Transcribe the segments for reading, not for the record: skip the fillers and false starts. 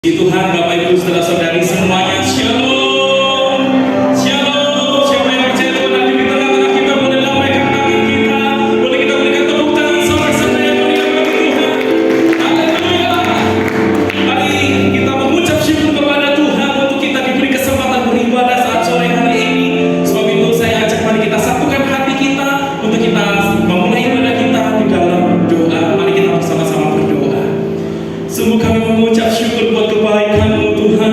Puji Tuhan, Bapak Ibu saudara-saudari semuanya, Shalom, Shalom. Siapa yang percaya Tuhan ada di tengah-tengah kita, boleh lambaikan tangan kita, boleh kita berikan tepuk tangan sorak-sorai yang mulia bagi Tuhan. Haleluya. Mari kita mengucap syukur kepada Tuhan untuk kita diberi kesempatan beribadah saat sore hari ini. Sebab itu saya ajak mari kita satukan hati kita untuk kita memulai ibadah kita di dalam doa. Mari kita bersama-sama berdoa. Sungguh kami mengucap syukur buat kebaikan-Mu Tuhan.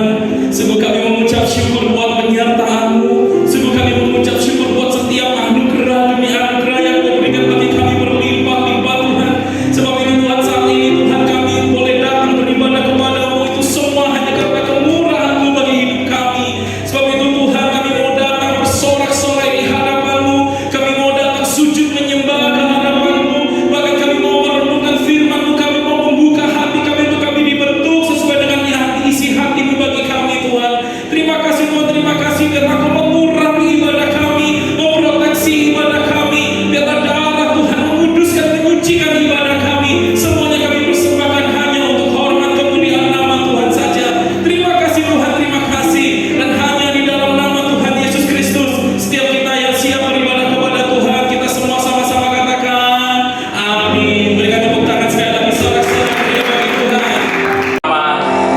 Sungguh kami mengucap syukur buat penyertaan-Mu. Sungguh kami mengucap syukur buat setiap anugerah demi anugerah yang Kau berikan bagi kami berlimpah-limpah Tuhan. Sebab itu Tuhan, saat ini Tuhan kami boleh datang beribadah kepada-Mu, itu semua hanya karena kemurahan-Mu bagi hidup kami. Sebab itu Tuhan, kami mau datang bersorak-sorai di hadapan-Mu. Kami mau datang sujud menyembah ke hadapan-Mu. Bahkan kami mau merenungkan firman-Mu. Kami mau membuka hati kami untuk kami dibentuk sesuai dengan isi hati-Mu bagi kami Tuhan. Terima kasih Tuhan, terima kasih karena Kau mengurapi ibadah kami, memproteksi ibadah kami. Biarlah darah Tuhan menguduskan, menyucikan ibadah kami. Semuanya kami persembahkan hanya untuk hormat kemuliaan nama Tuhan saja. Terima kasih Tuhan, terima kasih. Dan hanya di dalam nama Tuhan Yesus Kristus, setiap kita yang siap beribadah kepada Tuhan, kita semua sama-sama katakan amin. Berikan tepuk tangan sekali lagi, sorak-sorai bagi Tuhan.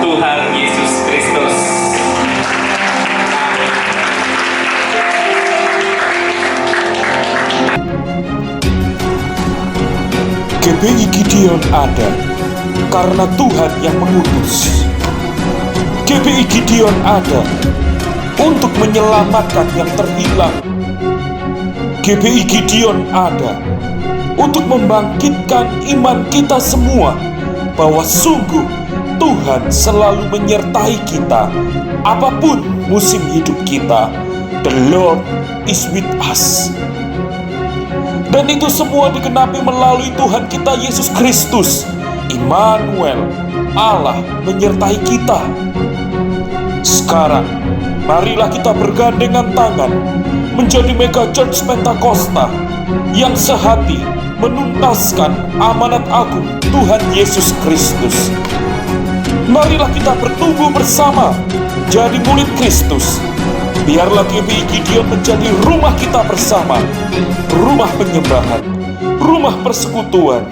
Tuhan Yesus Kristus. GBI Gideon ada karena Tuhan yang mengutus. GBI Gideon ada untuk menyelamatkan yang terhilang. GBI Gideon ada untuk membangkitkan iman kita semua bahwa sungguh Tuhan selalu menyertai kita apapun musim hidup kita. The Lord is with us. Dan itu semua digenapi melalui Tuhan kita Yesus Kristus, Immanuel, Allah menyertai kita. Sekarang, marilah kita bergandengan tangan menjadi Mega Church Pentakosta yang sehati menuntaskan amanat agung Tuhan Yesus Kristus. Marilah kita bertumbuh bersama menjadi murid Kristus. Biarlah GBI Gideon menjadi rumah kita bersama, rumah penyembahan, rumah persekutuan,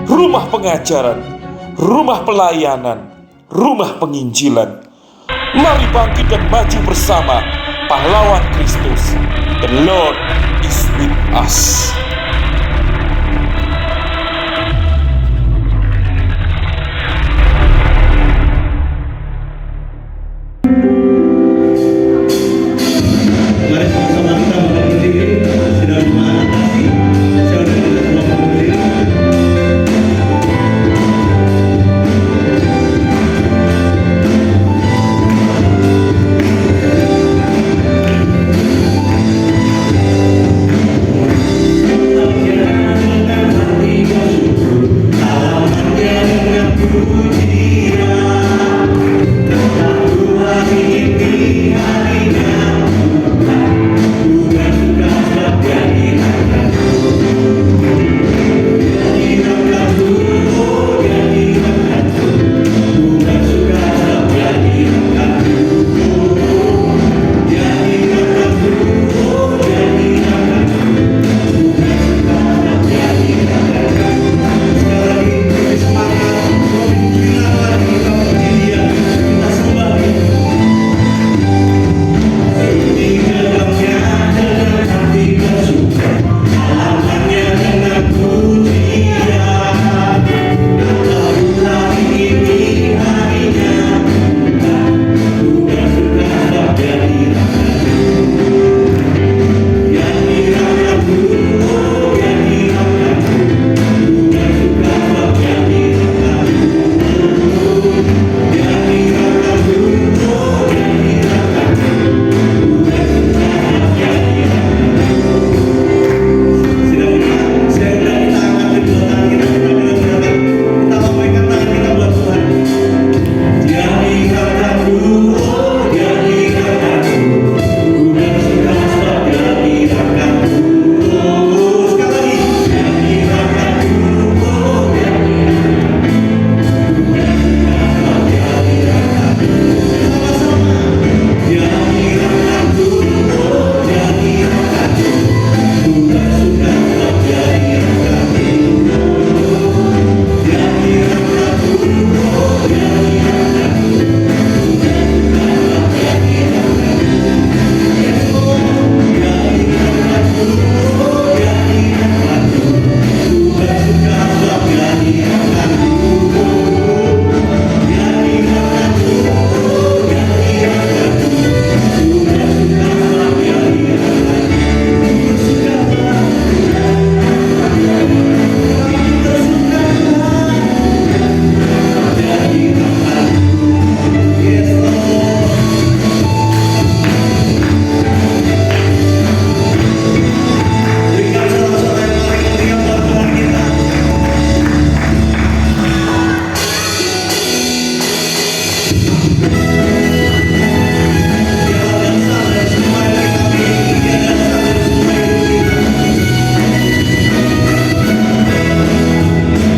rumah pengajaran, rumah pelayanan, rumah penginjilan. Mari bangkit dan maju bersama pahlawan Kristus. The Lord is with us. Mari sama-sama kita berdiri, sidang jemaat kasih. Saudara kita semua berdiri.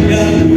Yang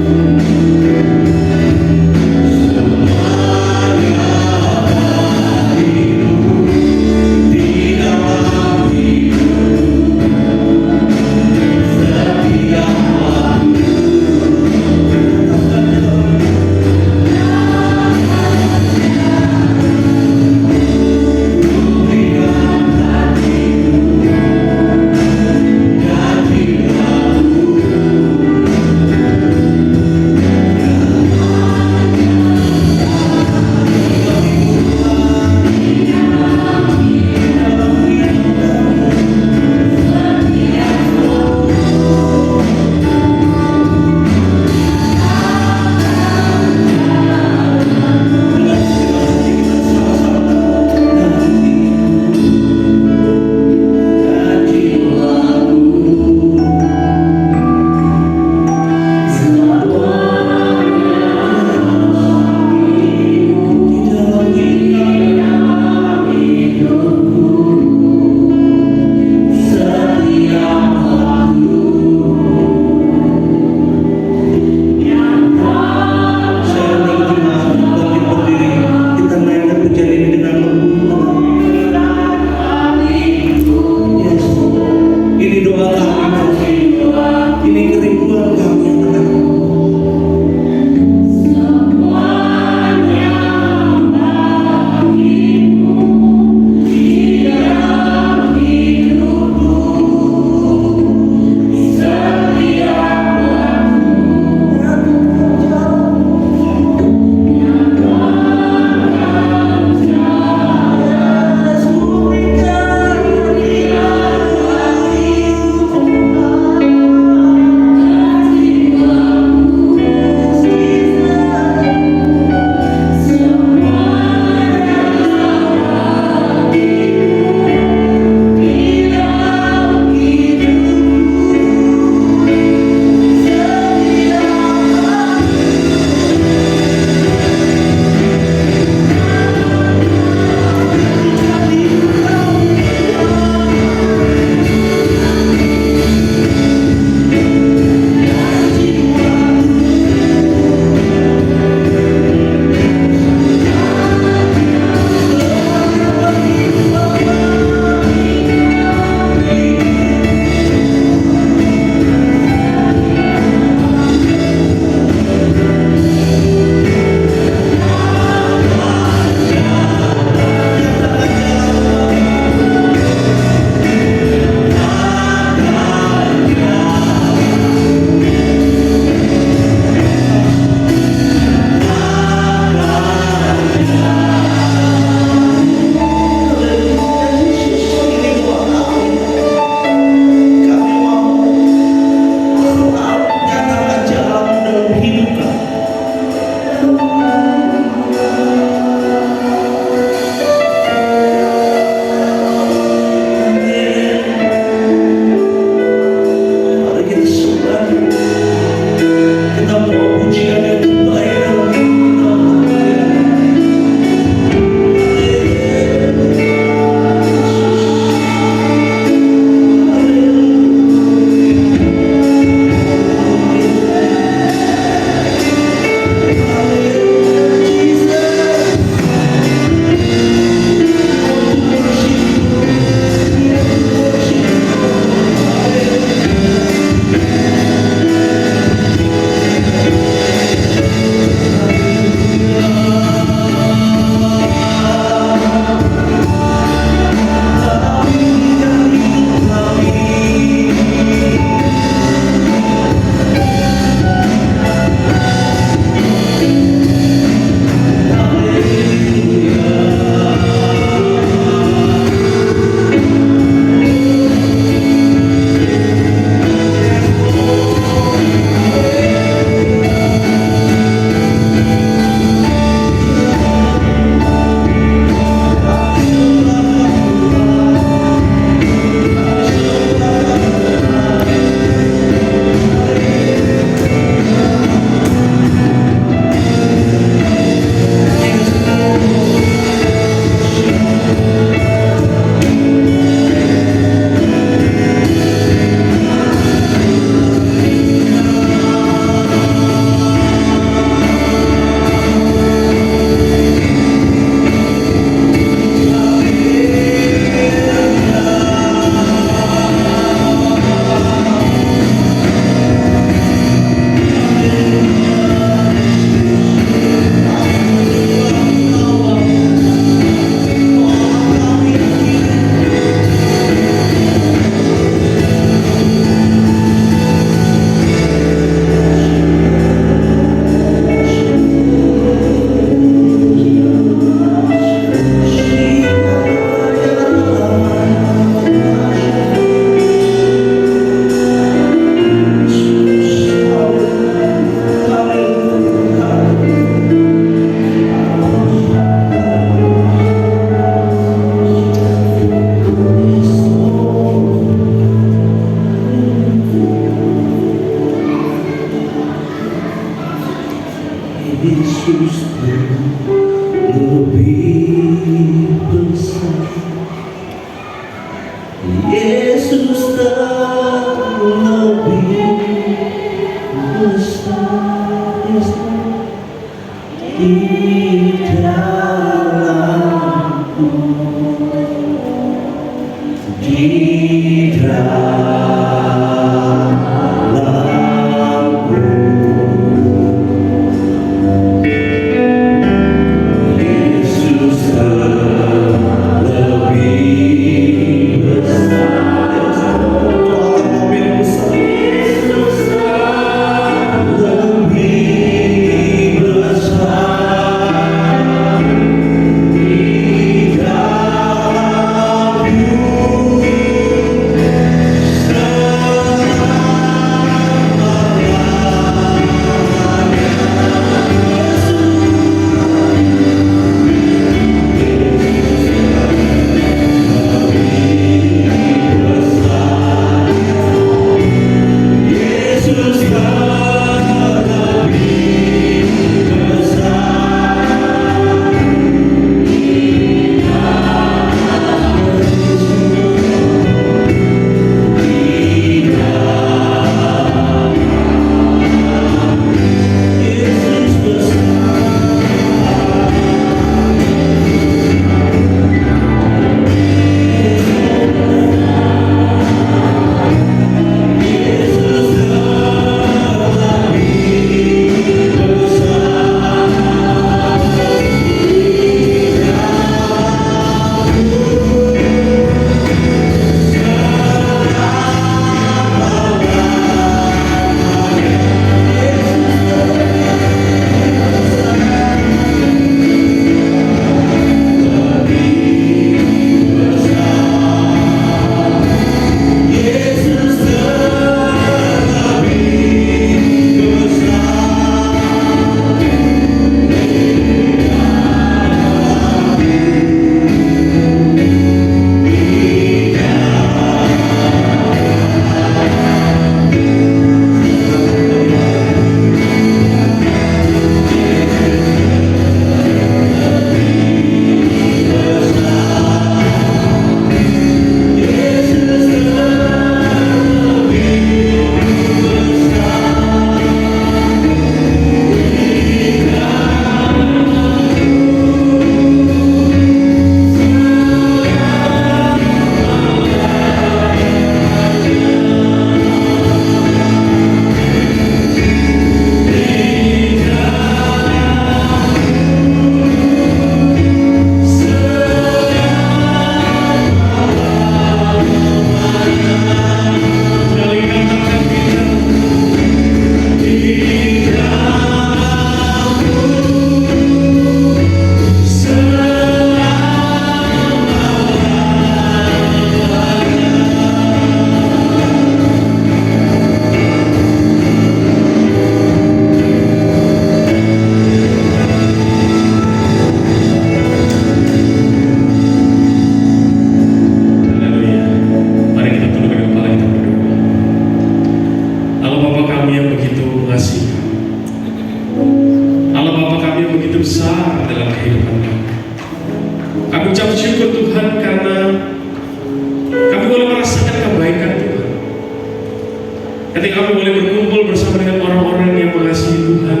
Ketika kami boleh berkumpul bersama dengan orang-orang yang mengasihi Tuhan,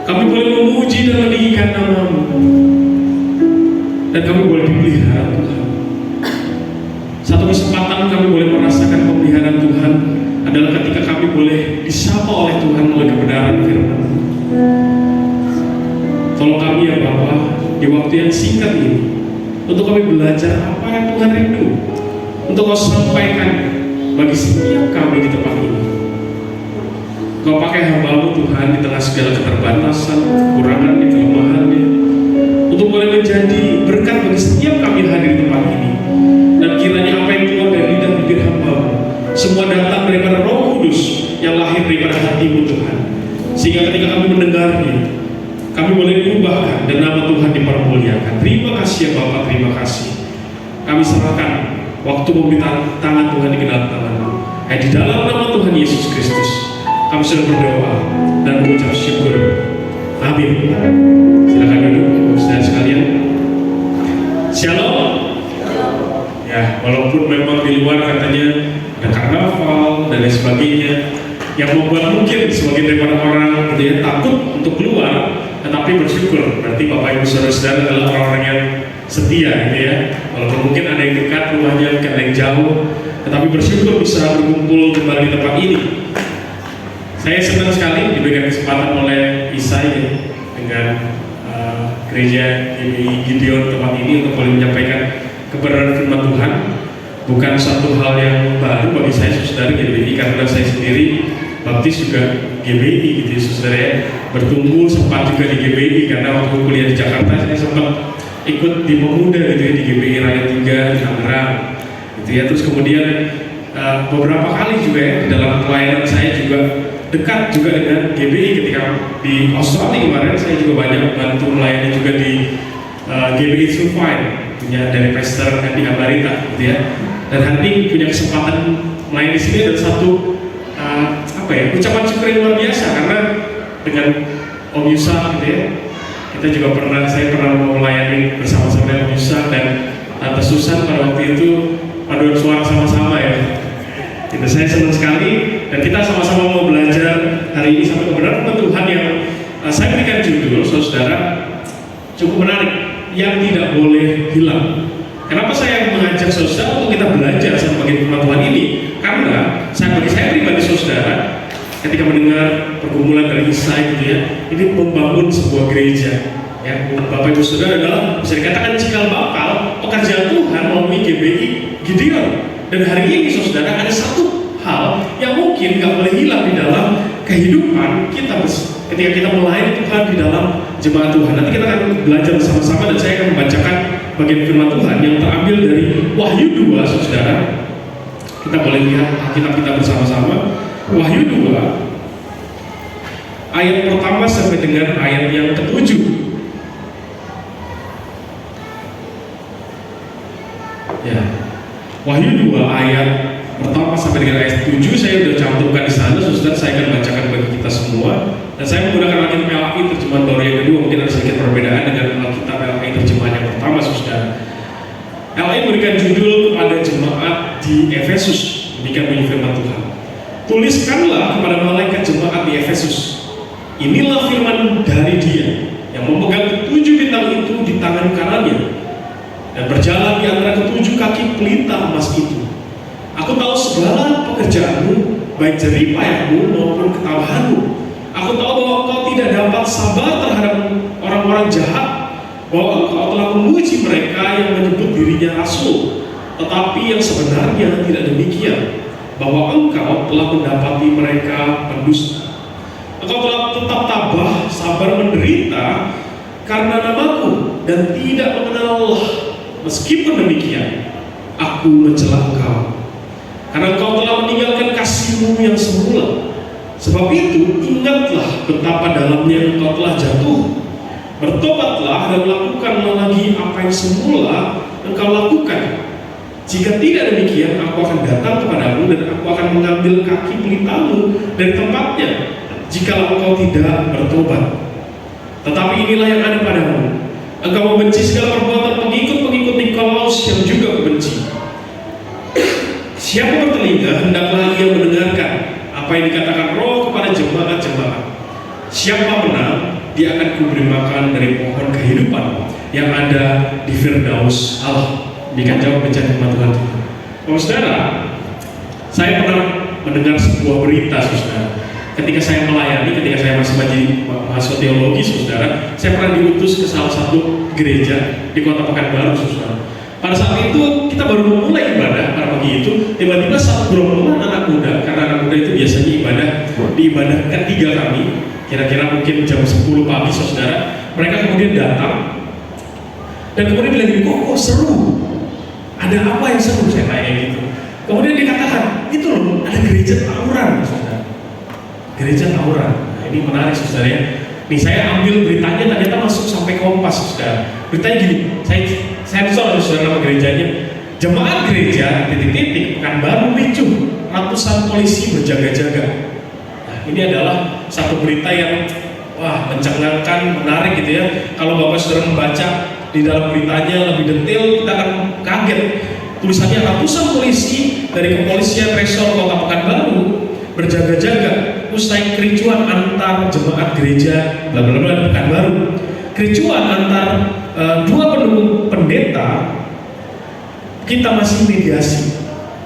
kami boleh memuji dan meninggikan nama-Mu, dan kami boleh dipelihara Tuhan. Satu kesempatan kami boleh merasakan pemeliharaan Tuhan adalah ketika kami boleh disapa oleh Tuhan oleh kebenaran firman. Tolong kami ya Bapa, di waktu yang singkat ini, untuk kami belajar apa yang Tuhan rindu untuk Kau sampaikan bagi setiap kami di tempat ini. Kau pakai hamba-Mu Tuhan di tengah segala keterbatasan, kekurangannya, kelemahannya, untuk boleh menjadi berkat bagi setiap kami hadir di tempat ini. Dan kiranya apa yang keluar dari lidah bibir hamba-Mu semua datang daripada Roh Kudus yang lahir daripada hati-Mu Tuhan, sehingga ketika kami mendengarnya, kami boleh diubahkan dan nama Tuhan dipermuliakan. Terima kasih ya Bapak, terima kasih. Kami serahkan waktu meminta tangan Tuhan di dalam tangan-Mu. Di dalam nama Tuhan Yesus Kristus, kami sudah berdoa dan mengucap syukur. Amin. Silakan duduk, saudara sekalian. Shalom. Ya, walaupun memang di luar katanya ada karnaval dan lain sebagainya, yang membuat mungkin sebagian daripada orang gitu ya takut untuk keluar, tetapi bersyukur berarti Bapak Ibu Saudara-saudara adalah orang-orang yang setia gitu ya. Walaupun mungkin ada yang dekat rumahnya, mungkin ada yang jauh, tetapi bersyukur bisa berkumpul kembali di tempat ini. Saya senang sekali diberikan kesempatan oleh Isai ya, dengan gereja GBI Gideon tempat ini untuk boleh menyampaikan kebenaran firman Tuhan. Bukan satu hal yang baru bagi saya saudara GBI, karena saya sendiri baptis juga GBI gitu ya saudara ya. Bertumbuh sempat juga di GBI karena waktu kuliah di Jakarta saya sempat ikut di pemuda gitu ya, di GBI Raya 3 di Tangerang gitu ya. Terus kemudian beberapa kali juga ya, di dalam pelayanan saya juga dekat juga dengan GBI. Ketika di Australia kemarin saya juga banyak bantu melayani juga di GBI Survive punya dari Pastor Andi Abarita gitu ya. Dan hari ini punya kesempatan melayani di sini, dan satu ucapan syukur yang luar biasa karena dengan Om Yusa gitu ya. Kita juga saya pernah melayani bersama-sama dengan Om Yusa dan Tante Susan pada waktu itu paduan suara sama-sama ya. Itu saya senang sekali, dan kita sama-sama mau belajar hari ini satu kebenaran Tuhan yang saya berikan judul saudara cukup menarik, yang tidak boleh hilang. Kenapa saya mengajak saudara untuk kita belajar sama bagian firman Tuhan ini? Karena bagi saya pribadi saudara, ketika mendengar pergumulan dari Isai gitu ya, ini membangun sebuah gereja. Ya, Bapak Ibu Saudara adalah bisa dikatakan cikal bakal pekerjaan Tuhan melalui GBI Gideon. Dan hari ini saudara ada satu hal yang mungkin gak boleh hilang di dalam kehidupan kita ketika kita melayani Tuhan di dalam jemaat Tuhan. Nanti kita akan belajar bersama-sama, dan saya akan membacakan bagian firman Tuhan yang terambil dari Wahyu 2 saudara. Kita boleh lihat Alkitab kita bersama-sama. Wahyu 2 ayat pertama sampai dengan ayat yang ke-7. Ya, Wahyu 2 ayat pertama sampai dengan ayat 7 saya sudah cantumkan di sana, saudara. Saya akan bacakan bagi kita semua, dan saya menggunakan Alkitab LAI terjemahan baru yang kedua. Mungkin ada sedikit perbedaan dengan Alkitab LAI terjemahan yang pertama, saudara. LAI memberikan judul kepada jemaat di Efesus, demikian bunyi firman Tuhan. Tuliskanlah kepada malaikat jemaat di Efesus, inilah firman dari Dia yang memegang ketujuh bintang itu di tangan kanannya dan berjalan di antara ketujuh kaki pelita emas itu. Aku tahu segala pekerjaanmu, baik jeripayahmu maupun ketabahanmu. Aku tahu bahwa engkau tidak dapat sabar terhadap orang-orang jahat, bahwa engkau telah memuji mereka yang menyebut dirinya rasul, tetapi yang sebenarnya tidak demikian, bahwa engkau telah mendapati mereka pendusta. Engkau telah tetap tabah, sabar menderita karena namaku, dan tidak mengenal Allah. Meskipun demikian, aku mencela engkau, karena engkau telah meninggalkan kasihmu yang semula. Sebab itu, ingatlah betapa dalamnya engkau telah jatuh. Bertobatlah dan lakukanlah lagi apa yang semula engkau lakukan. Jika tidak demikian, aku akan datang kepadamu dan aku akan mengambil kaki pelitamu dari tempatnya, jikalau engkau tidak bertobat. Tetapi inilah yang ada padamu: engkau membenci segala perbuatan pengikut-pengikut Nikolaus yang juga kubenci. Siapa bertelinga, hendaklah ia mendengarkan apa yang dikatakan Roh kepada jemaat-jemaat. Siapa menang, dia akan kuberi makan dari pohon kehidupan yang ada di Firdaus Allah. Demikian jawab pencari firman Tuhan. Saudara, saya pernah mendengar sebuah berita, saudara. Ketika saya melayani, ketika saya masih mahasiswa teologi, saudara, saya pernah diutus ke salah satu gereja di Kota Pekanbaru, saudara. Pada saat itu kita baru memulai ibadah pada pagi itu, tiba-tiba satu gerombolan anak muda, karena anak muda itu biasanya ibadah di ibadah ketiga kami, kira-kira mungkin jam 10 pagi, saudara. Mereka kemudian datang dan kemudian bilang, kok seru? Ada apa yang seru? Saya tanya gitu. Kemudian dikatakan, itu loh, ada gereja tawuran, saudara. Gereja tawuran. Nah, ini menarik, saudara ya. Nih saya ambil beritanya, ternyata masuk sampai Kompas, saudara. Beritanya gini, saya sensor, saudara, nama gerejanya. Jemaat gereja titik-titik Pekanbaru ricuh, ratusan polisi berjaga-jaga. Nah, ini adalah satu berita yang mencengangkan, menarik gitu ya. Kalau Bapak saudara membaca di dalam beritanya lebih detail, kita akan kaget. Tulisannya, ratusan polisi dari kepolisian resor Kota Pekanbaru berjaga-jaga usai kericuan antar jemaat gereja bla bla bla Pekanbaru. kericuan antar dua pendukung pendeta, kita masih mediasi.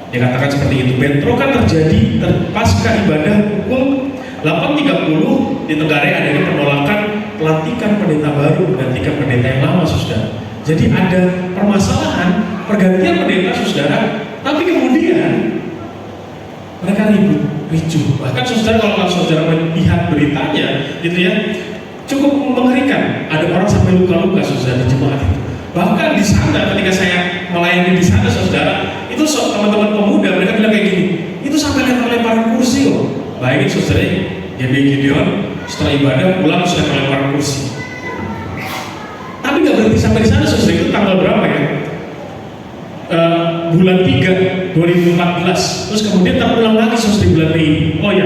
Dikatakan seperti itu. Bentrokan terjadi pasca ibadah pukul 8.30 di Tenggarek adanya penolakan pelantikan pendeta baru menggantikan pendeta yang lama, saudara. Jadi ada permasalahan pergantian pendeta, saudara. Tapi kemudian mereka ribut, ricuh. Bahkan saudara, kalau saudara melihat beritanya, gitu ya, cukup mengerikan. Ada orang sampai luka-luka, saudara, di jemaat itu. Bahkan di sana, ketika saya melayani di sana, saudara, itu teman-teman pemuda mereka bilang kayak gini, itu sampai lempar-lemparan kursi loh. Bayangin saudara, GBI Gideon setelah ibadah pulang sudah lempar-lemparan kursi. Tapi nggak berhenti sampai di sana, saudara. Itu tanggal berapa ya? Bulan 3 2014. Terus kemudian terulang lagi, saudara, di bulan Mei. Oh ya,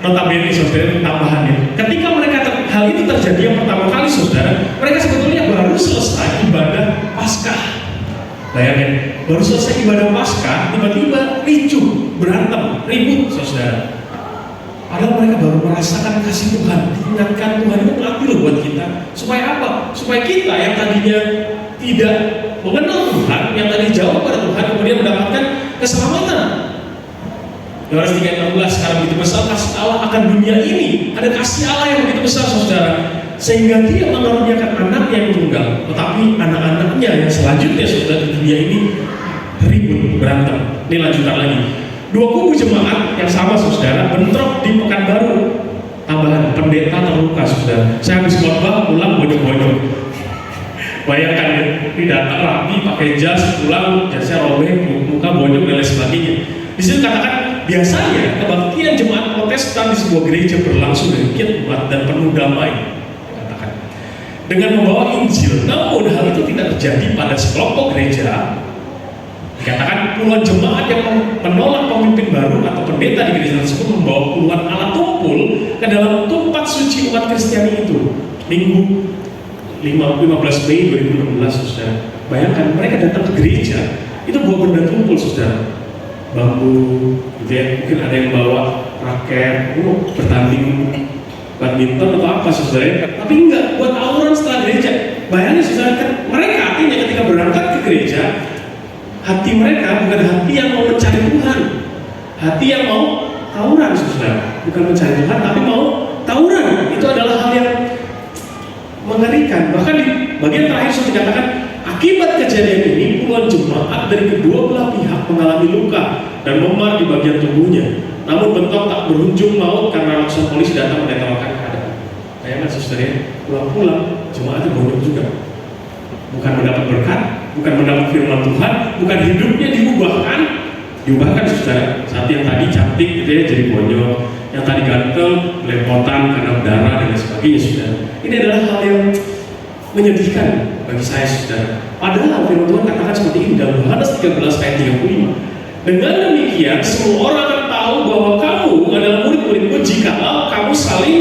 notabene, saudara, tambahannya. Ketika hal itu terjadi yang pertama kali, saudara, mereka sebetulnya baru selesai ibadah Paskah. Bayangin, baru selesai ibadah Paskah, tiba-tiba ricuh, berantem, ribut, saudara. Padahal mereka baru merasakan kasih Tuhan, diingatkan Tuhan itu mati loh buat kita. Supaya apa? Supaya kita yang tadinya tidak mengenal Tuhan, yang tadi jauh pada Tuhan, kemudian mendapatkan keselamatan. Yohanes 3:16, karena begitu besar kasih Allah akan dunia ini, ada kasih Allah yang begitu besar, saudara, sehingga Dia mengaruniakan anak yang tunggal. Tetapi anak-anaknya yang selanjutnya, saudara, di dunia ini ribut, berantem. Ini lanjutan lagi. Dua kubu jemaat yang sama, saudara, bentrok di Pekanbaru. Tambahan, pendeta terluka, saudara. Saya habis khotbah pulang bodong-bodong. Bayangkan ya, ini datang rapi, pakai jas, pulang jasnya robek, muka bonyok dan lain sebagainya. Di situ katakan, biasanya kebaktian jemaat Protestan di sebuah gereja berlangsung dengan khidmat dan penuh damai. Katakan, dengan membawa Injil. Namun hal itu tidak terjadi pada sekelompok gereja. Dikatakan puluhan jemaat yang menolak pemimpin baru atau pendeta di gereja tersebut membawa puluhan alat tumpul ke dalam tempat suci umat Kristiani itu. Minggu 15 Mei 2016, saudara. Bayangkan mereka datang ke gereja, itu bawa benda tumpul, saudara. Bambu, gitu ya. Mungkin ada yang bawa raket, bertanding badminton atau apa, saudara. Tapi enggak, buat tawuran setelah gereja. Bayangin, saudara, kan mereka artinya ketika berangkat ke gereja, hati mereka bukan hati yang mau mencari Tuhan, hati yang mau tawuran, saudara. Bukan mencari Tuhan, tapi mau tawuran. Itu adalah hal yang mengerikan. Bahkan di bagian terakhir sudah dikatakan, akibat kejadian ini puluhan jemaat dari kedua belah pihak mengalami luka dan memar di bagian tubuhnya. Namun bentrok tak berujung maut karena ratusan polisi datang menetralkan keadaan. Bayangkan, saudara, pulang-pulang jemaatnya bodoh juga. Bukan mendapat berkat, bukan mendapat firman Tuhan, bukan hidupnya diubahkan, saudara. Saat yang tadi cantik, gitu ya, jadi bonyok. Yang tadi gantel, belepotan karena berdarah dan lain sebagainya, saudara. Ini adalah hal yang menyedihkan bagi saya, saudara. Padahal firman Tuhan katakan seperti ini dalam Yohanes 13 ayat 35. Dengan demikian semua orang akan tahu bahwa kamu adalah murid-muridku jikalau kamu saling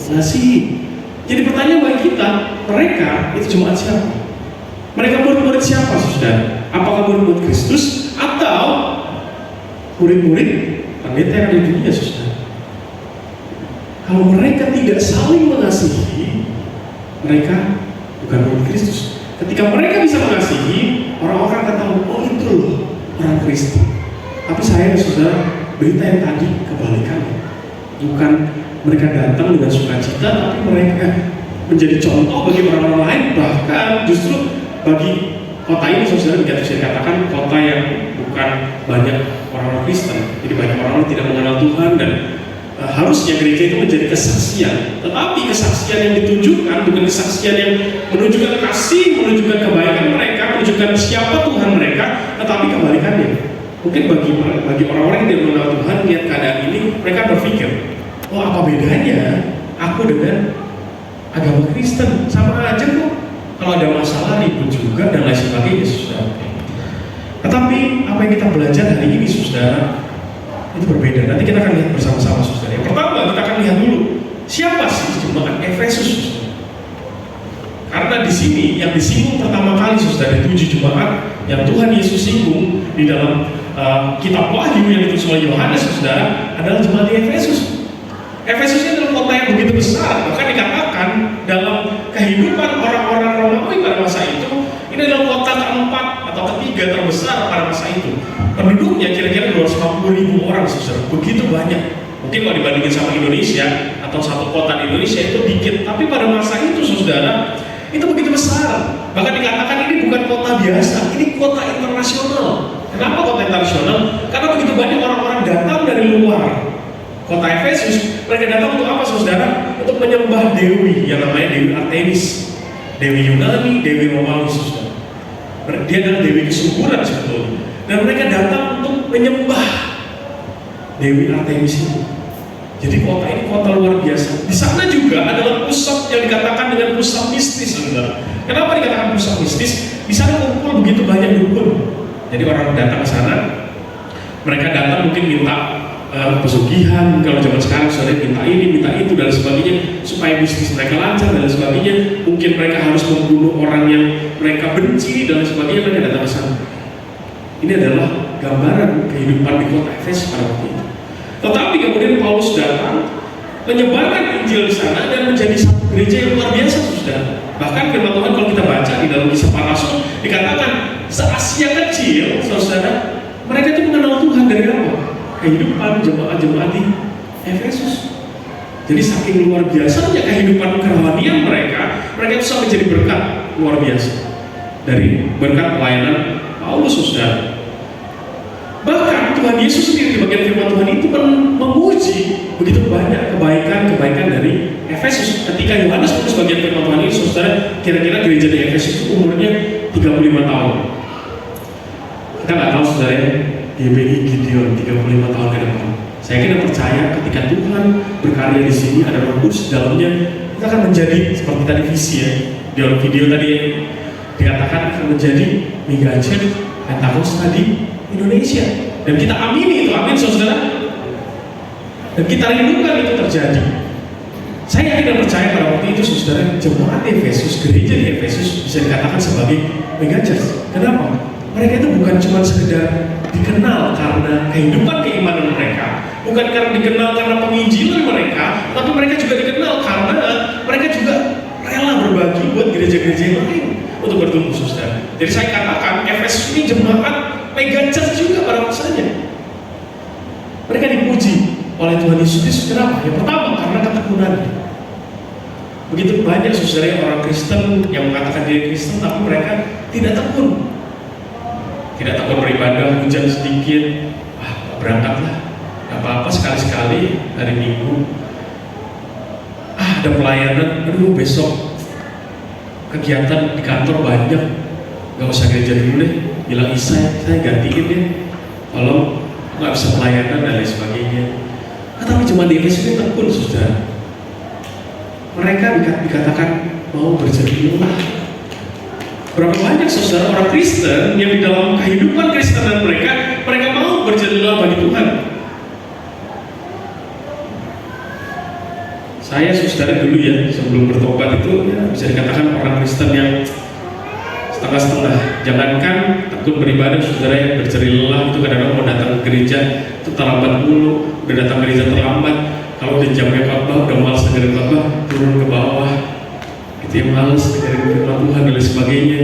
mengasihi. Jadi pertanyaan bagi kita, mereka itu jemaat siapa? Mereka murid-murid siapa, saudara? Apakah murid-murid Kristus atau murid-murid pendeta yang ada di dunia, saudara? Kalau mereka tidak saling mengasihi, mereka bukan murid Kristus. Ketika mereka bisa mengasihi, orang-orang akan tahu, oh itu loh orang Kristen. Tapi saya, saudara, berita yang tadi kebalikannya. Bukan mereka datang dengan sukacita, tapi mereka menjadi contoh bagi orang-orang lain. Bahkan justru bagi kota ini, saudara, bisa dikatakan kota yang bukan banyak orang-orang Kristen. Jadi banyak orang-orang tidak mengenal Tuhan dan harusnya gereja itu menjadi kesaksian. Tetapi kesaksian yang ditunjukkan bukan kesaksian yang menunjukkan kasih, menunjukkan kebaikan mereka, menunjukkan siapa Tuhan mereka, tetapi kebalikannya. Mungkin bagi orang-orang yang tidak mengenal Tuhan, lihat keadaan ini, mereka berpikir, oh apa bedanya aku dengan agama Kristen? Sama aja kok. Kalau ada masalah ribut juga dan lain sebagainya, saudara. Tetapi apa yang kita belajar hari ini, saudara, itu berbeda. Nanti kita akan lihat bersama-sama, saudara. Yang pertama kita akan lihat dulu siapa sih jemaat Efesus, saudara. Karena di sini yang disinggung pertama kali, saudara, 7 jemaat yang Tuhan Yesus singgung di dalam kitab Wahyu yang ditulis oleh Yohanes, saudara, adalah jemaat di Efesus. Efesus ini adalah kota yang begitu besar, bahkan dikatakan dalam kehidupan orang-orang Romawi pada masa itu, ini adalah kota keempat atau ketiga terbesar pada masa itu. Penduduknya kira-kira 250.000 orang, saudara. Begitu banyak. Mungkin kalau dibandingin sama Indonesia atau satu kota di Indonesia itu dikit, tapi pada masa itu, saudara, itu begitu besar. Bahkan dikatakan ini bukan kota biasa, ini kota internasional. Kenapa kota internasional? Karena begitu banyak orang-orang datang dari luar kota Efesus. Mereka datang untuk apa, saudara? Untuk menyembah dewi yang namanya Dewi Artemis, dewi Yunani, dewi Romawi, saudara. Dia adalah dewi kesuburan sebetulnya. Dan mereka datang untuk menyembah Dewi Artemis itu. Jadi kota ini kota luar biasa. Di sana juga adalah pusat yang dikatakan dengan pusat mistis, saudara. Kenapa dikatakan pusat mistis? Di sana kumpul begitu banyak dukun. Jadi orang datang ke sana, mereka datang mungkin minta pesugihan, kalau zaman sekarang saudara minta ini, minta itu dan sebagainya, supaya bisnis mereka lancar dan sebagainya. Mungkin mereka harus membunuh orang yang mereka benci dan sebagainya. Mereka datang ke sana. Ini adalah gambaran kehidupan di kota Efesus pada waktu itu. Tetapi kemudian Paulus datang menyebarkan Injil di sana dan menjadi satu gereja yang luar biasa, saudara. Bahkan firman Tuhan kalau kita baca di dalam Kisah Para Rasul dikatakan se-Asia kecil, saudara, mereka itu mengenal Tuhan dari apa? Kehidupan jemaat-jemaat di Efesus. Jadi saking luar biasanya kehidupan kerohanian mereka itu sampai jadi berkat luar biasa dari berkat pelayanan Paulus, saudara. Bahkan Tuhan Yesus sendiri di bagian firman Tuhan itu memuji begitu banyak kebaikan-kebaikan dari Efesus. Ketika Yohanes menulis bagian firman Tuhan ini, saudara, kira-kira gereja di Efesus itu umurnya 35 tahun. Kita nggak tahu, saudara, GBI Gideon 35 tahun ke depan. Saya kira percaya ketika Tuhan berkarya di sini, ada Roh Kudus di dalamnya, kita akan menjadi seperti tadi visi ya. Di dalam video tadi dikatakan akan menjadi mega church Pentakosta di Indonesia. Dan kita amini itu, amin, saudara. Dan kita rindukan itu terjadi. Saya yakin dan percaya pada waktu itu, saudara, jemaat Efesus, gereja di Efesus bisa dikatakan sebagai mega church. Kenapa? Mereka itu bukan cuma sekedar dikenal karena kehidupan keimanan mereka, bukan karena dikenal karena penginjilan mereka, tapi mereka juga dikenal karena mereka juga rela berbagi buat gereja-gereja yang lain untuk bertumbuh, saudara. Jadi saya katakan Efesus ini jemaat mega church juga pada masanya. Mereka dipuji oleh Tuhan Yesus. Kenapa? Yang pertama karena ketekunannya. Begitu banyak, saudara, orang Kristen yang mengatakan diri Kristen tapi mereka tidak tekun. Tidak takut beribadah, hujan sedikit, berangkatlah, gak apa-apa sekali-sekali hari Minggu. Ada pelayanan, aduh besok kegiatan di kantor banyak, gak usah gereja dulu deh, bilang saya gantiin deh, kalau gak bisa pelayanan dan lain sebagainya. Tapi cuma di Efesus ini tekun, saudara. Mereka dikatakan mau berjerilah. Berapa banyak, saudara, orang Kristen yang di dalam kehidupan Kristenan mereka mau berjadilah bagi Tuhan. Saya, saudara, dulu ya sebelum bertobat itu ya, bisa dikatakan orang Kristen yang setengah-setengah. Jangankan tekun beribadah, saudara, yang berjerilah itu kadang-kadang mau datang ke gereja itu terlambat dulu, udah datang ke gereja terlambat. Kalau udah jamnya khotbah udah malas dengerin khotbah, turun ke bawah. Itu yang malas dengerin firman Tuhan dan lain sebagainya,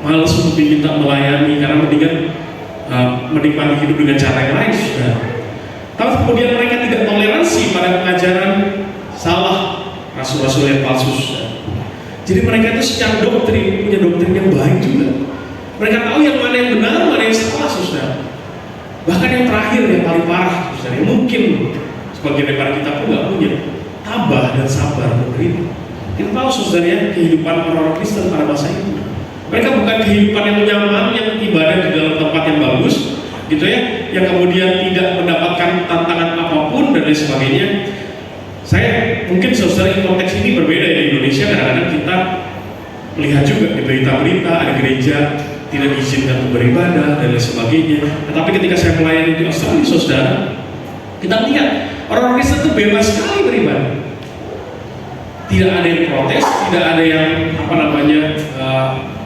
malas untuk diminta melayani karena mendingan menikmati hidup dengan cara yang lain, saudara. Tapi kemudian mereka tidak toleransi pada pengajaran salah, rasul-rasul yang palsu, saudara. Jadi mereka itu secara doktrin punya doktrin yang baik juga. Mereka tahu yang mana yang benar, mana yang salah, saudara. Bahkan yang terakhir yang paling parah, saudara, yang mungkin sebagian daripada kita pun nggak punya, tabah dan sabar menerima. Kita tahu, saudara, ya, kehidupan orang-orang Kristen pada masa itu. Mereka bukan kehidupan yang nyaman, yang ibadah di dalam tempat yang bagus, gitu ya, yang kemudian tidak mendapatkan tantangan apapun dan lain sebagainya. Saya mungkin, saudara, konteks ini berbeda ya, di Indonesia. Kadang-kadang kita melihat juga di berita-berita ada gereja tidak diizinkan untuk beribadah dan lain sebagainya. Tetapi ketika saya melayani di Australia, saudara, kita lihat orang Kristen itu bebas sekali beribadah. Tidak ada yang protes, tidak ada yang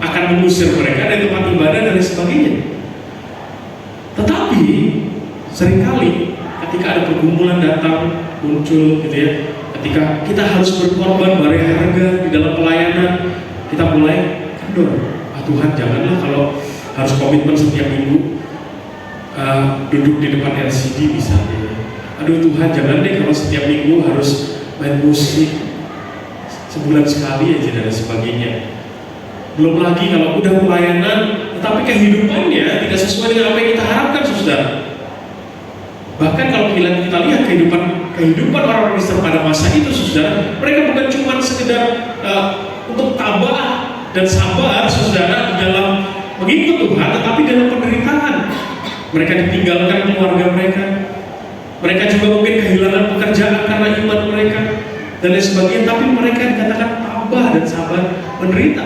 akan mengusir mereka dari tempat ibadah dan lain sebagainya. Tetapi seringkali ketika ada pergumulan datang muncul gitu ya, ketika kita harus berkorban bayar harga di dalam pelayanan, kita mulai kendor. Tuhan janganlah kalau harus komitmen setiap minggu duduk di depan LCD misalnya. Aduh Tuhan jangan deh kalau setiap minggu harus main musik sebulan sekali aja dan sebagainya. Belum lagi kalau udah pelayanan tetapi kehidupannya tidak sesuai dengan apa yang kita harapkan, saudara. Bahkan kalau kita lihat kehidupan orang Kristen pada masa itu, saudara, mereka bukan cuma sekedar untuk tabah dan sabar, saudara, di dalam mengikut Tuhan, tetapi dalam penderitaan. Mereka ditinggalkan keluarga mereka. Mereka juga mungkin kehilangan pekerjaan karena iman mereka dan lain sebagainya. Tapi mereka dikatakan tabah dan sabar menderita.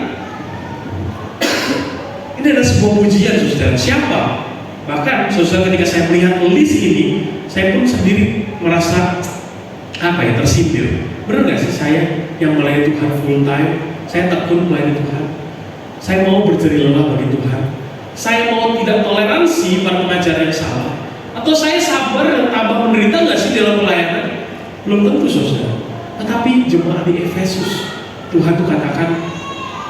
Ini adalah sebuah pujian, saudara. Siapa? Bahkan, saudara, ketika saya melihat list ini, saya pun sendiri merasa tersindir. Benar nggak sih saya yang melayani Tuhan full time? Saya tekun melayani Tuhan. Saya mau berjeri lelah bagi Tuhan. Saya mau tidak toleransi para pengajar yang salah. Atau saya sabar dan tabah menderita nggak sih dalam pelayanan? Belum tentu, saudara. Tetapi jemaat di Efesus, Tuhan tuh katakan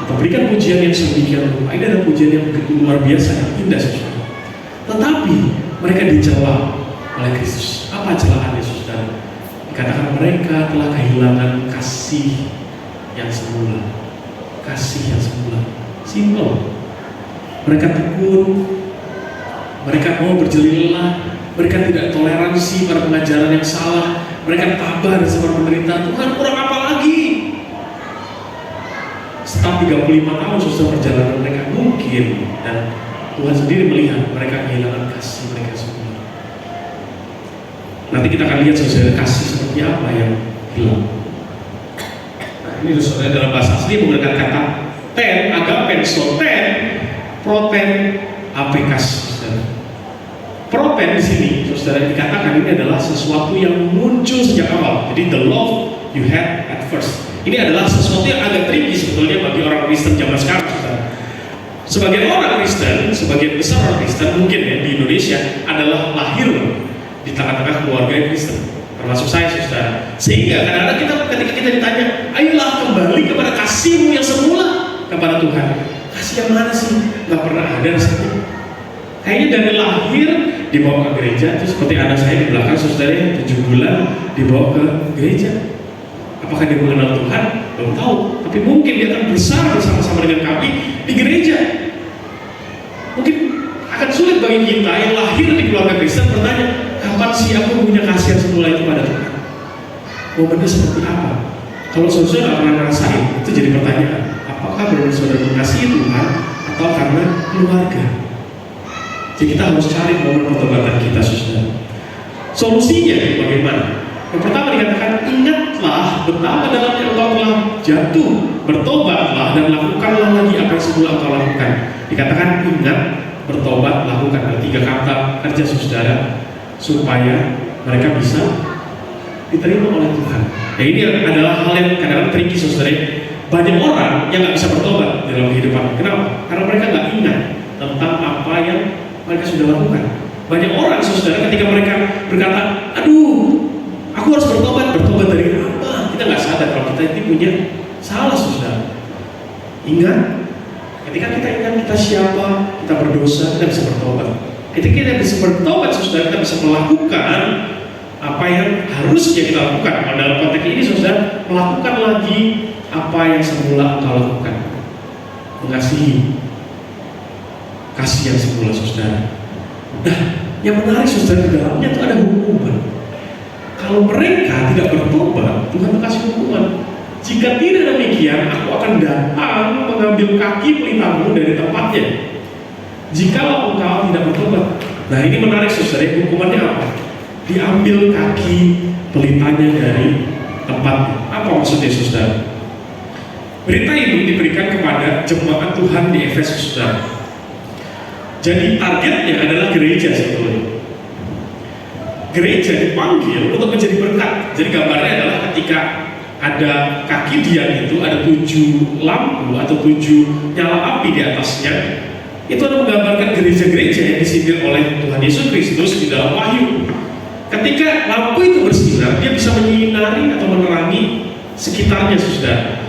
atau berikan pujian yang sedemikian rupa. Ini adalah pujian yang begitu luar biasa, yang indah, saudara. Tetapi mereka dicela oleh Kristus. Apa celaannya, saudara? Dikatakan mereka telah kehilangan kasih yang semula. Kasih yang semula. Simpel. Mereka tekun, mereka mau berjeli lelah, mereka tidak toleransi pada pengajaran yang salah, mereka tabah dan sabar menderita. Tuhan, kurang apa lagi? Setelah 35 tahun susah perjalanan mereka mungkin, dan Tuhan sendiri melihat mereka kehilangan kasih mereka semula. Nanti kita akan lihat, saudara, kasih seperti apa yang hilang. Nah, ini saudara dalam bahasa asli menggunakan kata ten, agapen, soten, proten, apekas, saudara. Proten di sini, saudara, dikatakan ini adalah sesuatu yang muncul sejak awal. Jadi the love you had at first. Ini adalah sesuatu yang agak tricky sebetulnya bagi orang Kristen zaman sekarang, saudara. Sebagai orang Kristen, sebagai besar orang Kristen mungkin ya di Indonesia adalah lahir di tengah-tengah keluarga Kristen, termasuk saya, saudara. Sehingga kadang-kadang ketika kita ditanya, ayolah kembali kepada kasihmu yang semula kepada Tuhan. Kasih yang mana sih? Gak pernah ada rasanya. Kayaknya dari lahir dibawa ke gereja, itu seperti anak saya di belakang, saudara, 7 bulan dibawa ke gereja. Apakah dia mengenal Tuhan? Belum tahu. Tapi mungkin dia akan besar bersama-sama dengan kami di gereja. Mungkin akan sulit bagi kita yang lahir di keluarga Kristen bertanya, kapan sih aku punya kasih yang semula itu pada Tuhan? Momennya seperti apa? Kalau saudara nggak pernah ngerasain, itu jadi pertanyaan. Apakah benar saudara mengasihi Tuhan atau karena keluarga? Jadi kita harus cari momen pertobatan kita, saudara. Solusinya bagaimana? Yang pertama dikatakan, ingatlah betapa dalamnya engkau telah jatuh, bertobatlah dan lakukanlah lagi apa yang semula engkau lakukan. Dikatakan ingat, bertobat, lakukan. Ada 3 kata kerja, saudara, supaya mereka bisa diterima oleh Tuhan. Nah, ini adalah hal yang kadang-kadang tricky, saudara. Banyak orang yang nggak bisa bertobat dalam kehidupan. Kenapa? Karena mereka nggak ingat tentang apa yang mereka sudah lakukan. Banyak orang, saudara, ketika mereka berkata, aduh, aku harus bertobat dari apa? Kita nggak sadar kalau kita ini punya salah, saudara. Ingat, ketika kita ingat kita siapa, kita berdosa, kita bisa bertobat. Ketika kita bisa bertobat, saudara, kita bisa melakukan apa yang harusnya kita lakukan. Kalau dalam konteks ini, saudara, melakukan lagi apa yang semula engkau lakukan. Mengasihi, kasih yang semula, saudara. Nah, yang menarik, saudara, di dalamnya itu ada hukuman. Kalau mereka tidak bertobat, Tuhan kasih hukuman. Jika tidak demikian, aku akan datang mengambil kaki pelitamu dari tempatnya. Jikalau engkau tidak bertobat. Nah, ini menarik, saudara. Hukumannya apa? Diambil kaki pelitanya dari tempatnya. Apa maksudnya, saudara? Berita ini diberikan kepada jemaat Tuhan di Efesus, saudara. Jadi targetnya adalah gereja, sebetulnya. Gereja dipanggil untuk menjadi berkat. Jadi gambarnya adalah ketika ada kaki dia itu ada 7 lampu atau 7 nyala api di atasnya. Itu adalah menggambarkan gereja-gereja yang disindir oleh Tuhan Yesus Kristus di dalam Wahyu. Ketika lampu itu bersinar, dia bisa menyinari atau menerangi sekitarnya, saudara.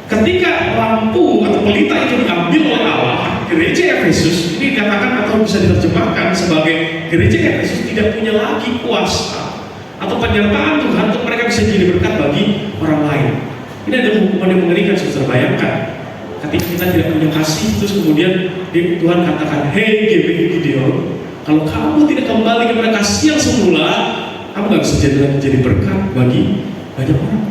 Ketika lampu atau pelita itu diambil oleh Allah, gereja Efesus ini dikatakan atau bisa diterjemahkan sebagai gereja Efesus tidak punya lagi kuasa atau penyertaan Tuhan untuk mereka bisa jadi berkat bagi orang lain. Ini ada hukuman yang mengerikan, saudara. Bayangkan ketika kita tidak punya kasih, terus kemudian Tuhan katakan, "Hei GBI Gideon, kalau kamu tidak kembali kepada kasih yang semula, kamu gak bisa jadi berkat bagi banyak orang."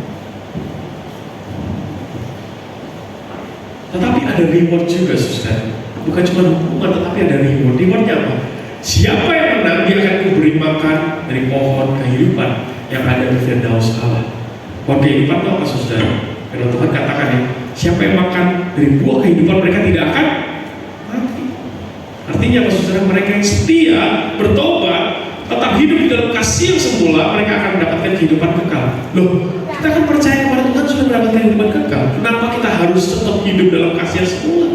Tetapi ada reward juga, saudara. Bukan cuma hukuman, tetapi ada reward. Rewardnya apa? Siapa yang menang, dia akan kuberi makan dari pohon kehidupan yang ada di Firdaus Allah. Pohon kehidupan itu apa, saudara? Karena Tuhan katakan ya, siapa yang makan dari buah kehidupan, mereka tidak akan mati. Artinya apa, saudara? Mereka yang setia, bertobat, tetap hidup di dalam kasih yang semula, mereka akan mendapatkan kehidupan kekal. Loh, kita akan percaya kepada Tuhan sudah mendapatkan kehidupan kekal. Kenapa kita harus tetap hidup dalam kasih yang semula?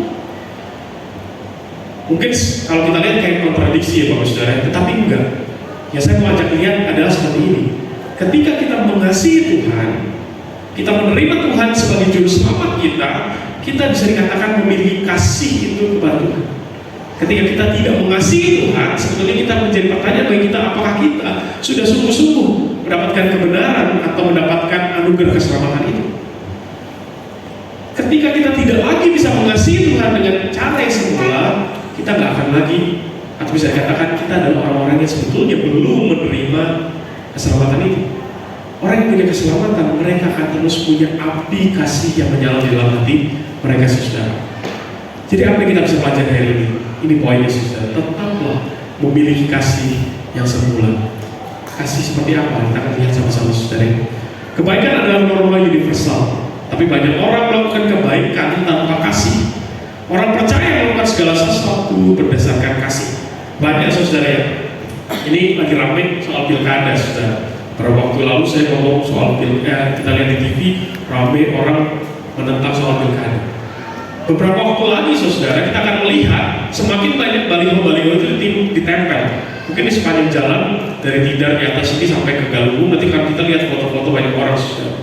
Mungkin kalau kita lihat kayak kontradiksi ya Bapak Saudara, tetapi enggak. Ya saya mau ajak lihat adalah seperti ini. Ketika kita mengasihi Tuhan, kita menerima Tuhan sebagai juru selamat kita bisa dikatakan memiliki kasih itu kepada Tuhan. Ketika kita tidak mengasihi Tuhan, sebetulnya kita menjadi pertanyaan bagi kita, apakah kita sudah sungguh-sungguh mendapatkan kebenaran atau mendapatkan anugerah keselamatan itu? Ketika kita tidak lagi bisa mengasihi Tuhan dengan cara yang semula, kita nggak akan lagi, atau bisa dikatakan kita adalah orang-orang yang sebetulnya belum menerima keselamatan itu. Orang yang punya keselamatan, mereka akan terus punya api kasih yang menyala di dalam hati mereka, saudara. Jadi apa yang kita bisa pelajari hari ini? Ini poinnya, saudara. Tetaplah memiliki kasih yang semula. Kasih seperti apa? Kita akan lihat sama-sama, saudara. Kebaikan adalah norma universal, tapi banyak orang melakukan kebaikan tanpa kasih. Orang percaya melakukan segala sesuatu berdasarkan kasih. Banyak, saudara ya. Ini lagi ramai soal pilkada, saudara. Beberapa waktu lalu saya ngomong soal pilkada, kita lihat di TV, ramai orang menentang soal pilkada. Beberapa waktu lagi, saudara, kita akan melihat semakin banyak baliho-baliho itu ditempel. Mungkin di sepanjang jalan dari Tidar di atas ini sampai ke Galunggung, nanti kalau kita lihat foto-foto banyak orang, saudara.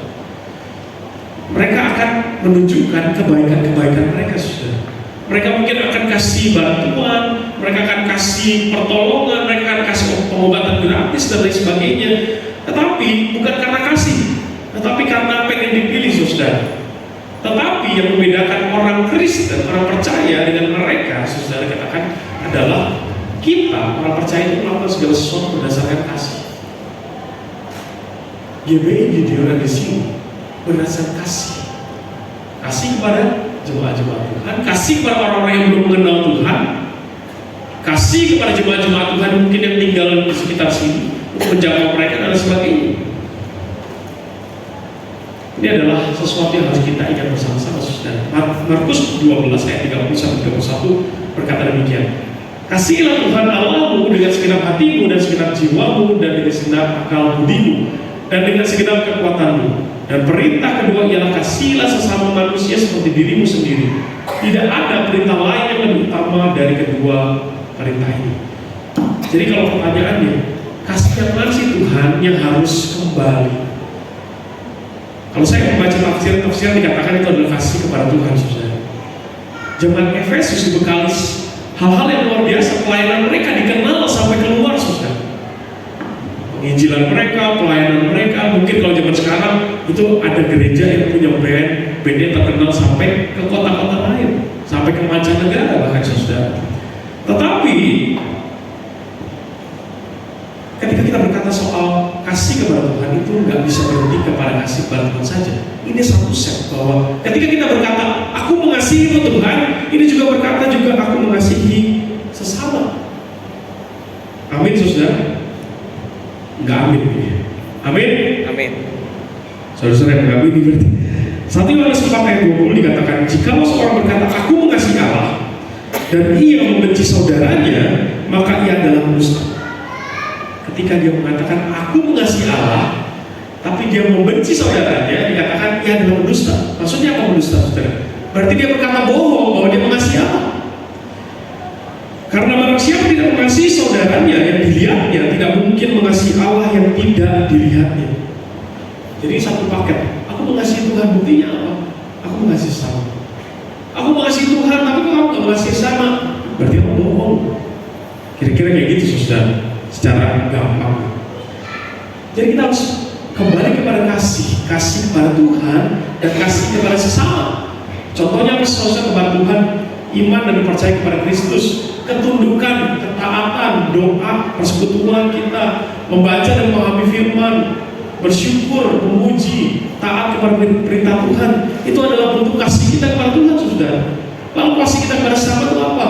Mereka akan menunjukkan kebaikan-kebaikan mereka, saudara. Mereka mungkin akan kasih bantuan, mereka akan kasih pertolongan, mereka akan kasih pengobatan gratis dan lain sebagainya. Tetapi bukan karena kasih, tetapi karena pengen dipilih, saudara. Tetapi yang membedakan orang Kristen, orang percaya dengan mereka, saudara, katakan adalah kita, orang percaya itu melakukan segala sesuatu berdasarkan kasih. GBI Gideon di sini berdasarkan kasih. Kasih kepada jemaat-jemaat Tuhan, kasih kepada orang-orang yang belum mengenal Tuhan, kasih kepada jemaat-jemaat Tuhan mungkin yang tinggal di sekitar sini untuk menjangkau mereka dan sebagainya. Ini adalah sesuatu yang harus kita ingat bersama-sama, saudara. Markus 12 ayat 30-31 berkata demikian. Kasihilah Tuhan Allahmu dengan segenap hatimu dan segenap jiwamu dan dengan segenap akal budimu dan dengan segenap kekuatanmu. Dan perintah kedua ialah kasihilah sesama manusia seperti dirimu sendiri. Tidak ada perintah lain yang lebih utama dari kedua perintah ini. Jadi kalau pertanyaannya, kasih yang mana sih Tuhan yang harus kembali? Kalau saya membaca tafsir dikatakan itu adalah kasih kepada Tuhan, saudara. Jemaat Efesus dibekali hal-hal yang luar biasa, pelayanan mereka dikenal sampai keluar, saudara. Penginjilan mereka, pelayanan mereka, mungkin kalau zaman sekarang itu ada gereja yang punya bandnya terkenal sampai ke kota-kota lain, sampai ke mancanegara bahkan, saudara. Tetapi ketika kita berkata soal kasih kepada Tuhan, itu nggak bisa berhenti kepada kasih kepada Tuhan saja. Ini satu set bahwa ketika kita berkata aku mengasihi Tuhan, ini juga berkata juga aku mengasihi sesama. Amin, saudara. Enggak amin. Amin. Amin. Saudara-saudara yang mengamin ini berarti 1 Yohanes 4 ayat 20 dikatakan, jikalau seorang berkata aku mengasihi Allah dan ia membenci saudaranya, maka ia adalah pendusta. Ketika dia mengatakan aku mengasihi Allah tapi dia membenci saudaranya, dikatakan ia adalah pendusta. Maksudnya apa pendusta, saudara? Berarti dia berkata bohong bahwa dia mengasihi Allah. Karena barang siapa tidak mengasihi saudaranya yang dilihatnya tidak mungkin mengasihi Allah yang tidak dilihatnya. Jadi satu paket. Aku mengasihi Tuhan, buktinya apa? Aku mengasihi sama. Aku mengasihi Tuhan, tapi kok kamu gak mengasihi sama? Berarti kamu bohong. Kira-kira kayak gitu, saudara. Secara gampang. Jadi kita harus kembali kepada kasih kepada Tuhan dan kasih kepada sesama. Contohnya saudara kepada Tuhan, iman dan percaya kepada Kristus, ketundukan, ketaatan, doa, persekutuan kita, membaca dan memahami firman, bersyukur, memuji, taat kepada perintah Tuhan. Itu adalah bentuk kasih kita kepada Tuhan, saudara. Lalu kasih kita kepada sesama itu apa?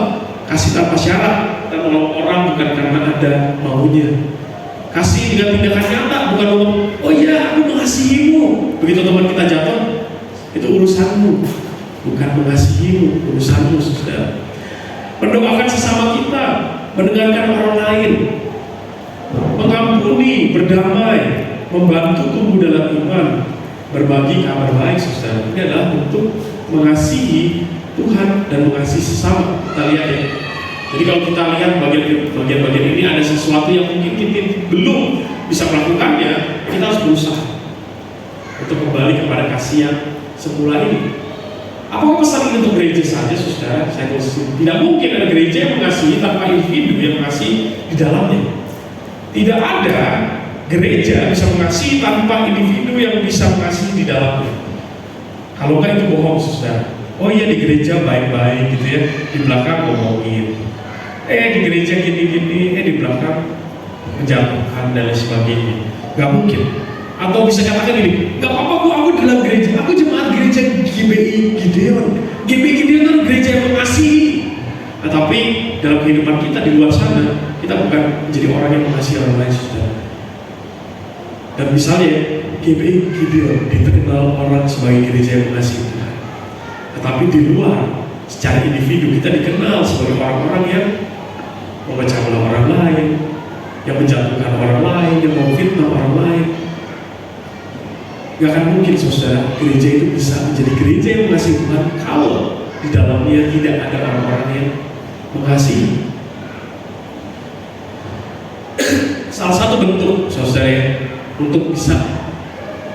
Kasih tanpa syarat, kita menolong orang bukan karena ada maunya. Kasih dengan tindakan nyata, bukan ngomong, oh iya aku mengasihimu. Begitu teman kita jatuh, itu urusanmu, bukan mengasihimu, urusanmu, saudara. Mendoakan sesama kita, mendengarkan orang lain, mengampuni, berdamai, membantu tumbuh dalam iman, berbagi kabar baik, saudara. Ini adalah bentuk mengasihi Tuhan dan mengasihi sesama. Kita lihat ya. Jadi kalau kita lihat bagian-bagian ini ada sesuatu yang mungkin kita belum bisa melakukannya, kita harus berusaha untuk kembali kepada kasih yang semula ini. Apakah pesan ini untuk gereja saja, saudara? Saya tulis tidak mungkin ada gereja yang mengasihi tanpa individu yang mengasihi di dalamnya. Tidak ada gereja bisa mengasihi tanpa individu yang bisa mengasihi di dalamnya. Kalau enggak itu bohong, saudara. Oh iya di gereja baik-baik gitu ya, di belakang ngomongin. Di gereja gini-gini, di belakang menjatuhkan dan lain sebagainya. Gak mungkin. Atau bisa katakan ini, gak apa-apa aku dalam gereja, aku jemaat gereja GBI Gideon. GBI Gideon itu gereja yang mengasihi. Nah, tapi dalam kehidupan kita di luar sana, kita bukan menjadi orang yang mengasihi orang lain, saudara. Dan misalnya GBI Gideon dikenal orang sebagai gereja yang mengasihi Tuhan. Tetapi di luar, secara individu kita dikenal sebagai orang-orang yang memecah belah orang lain, yang menjatuhkan orang lain, yang memfitnah orang lain. Gak akan mungkin, saudara, gereja itu bisa menjadi gereja yang mengasihi Tuhan kalau di dalamnya tidak ada orang-orang yang mengasihi. Salah satu bentuk, saudara, untuk bisa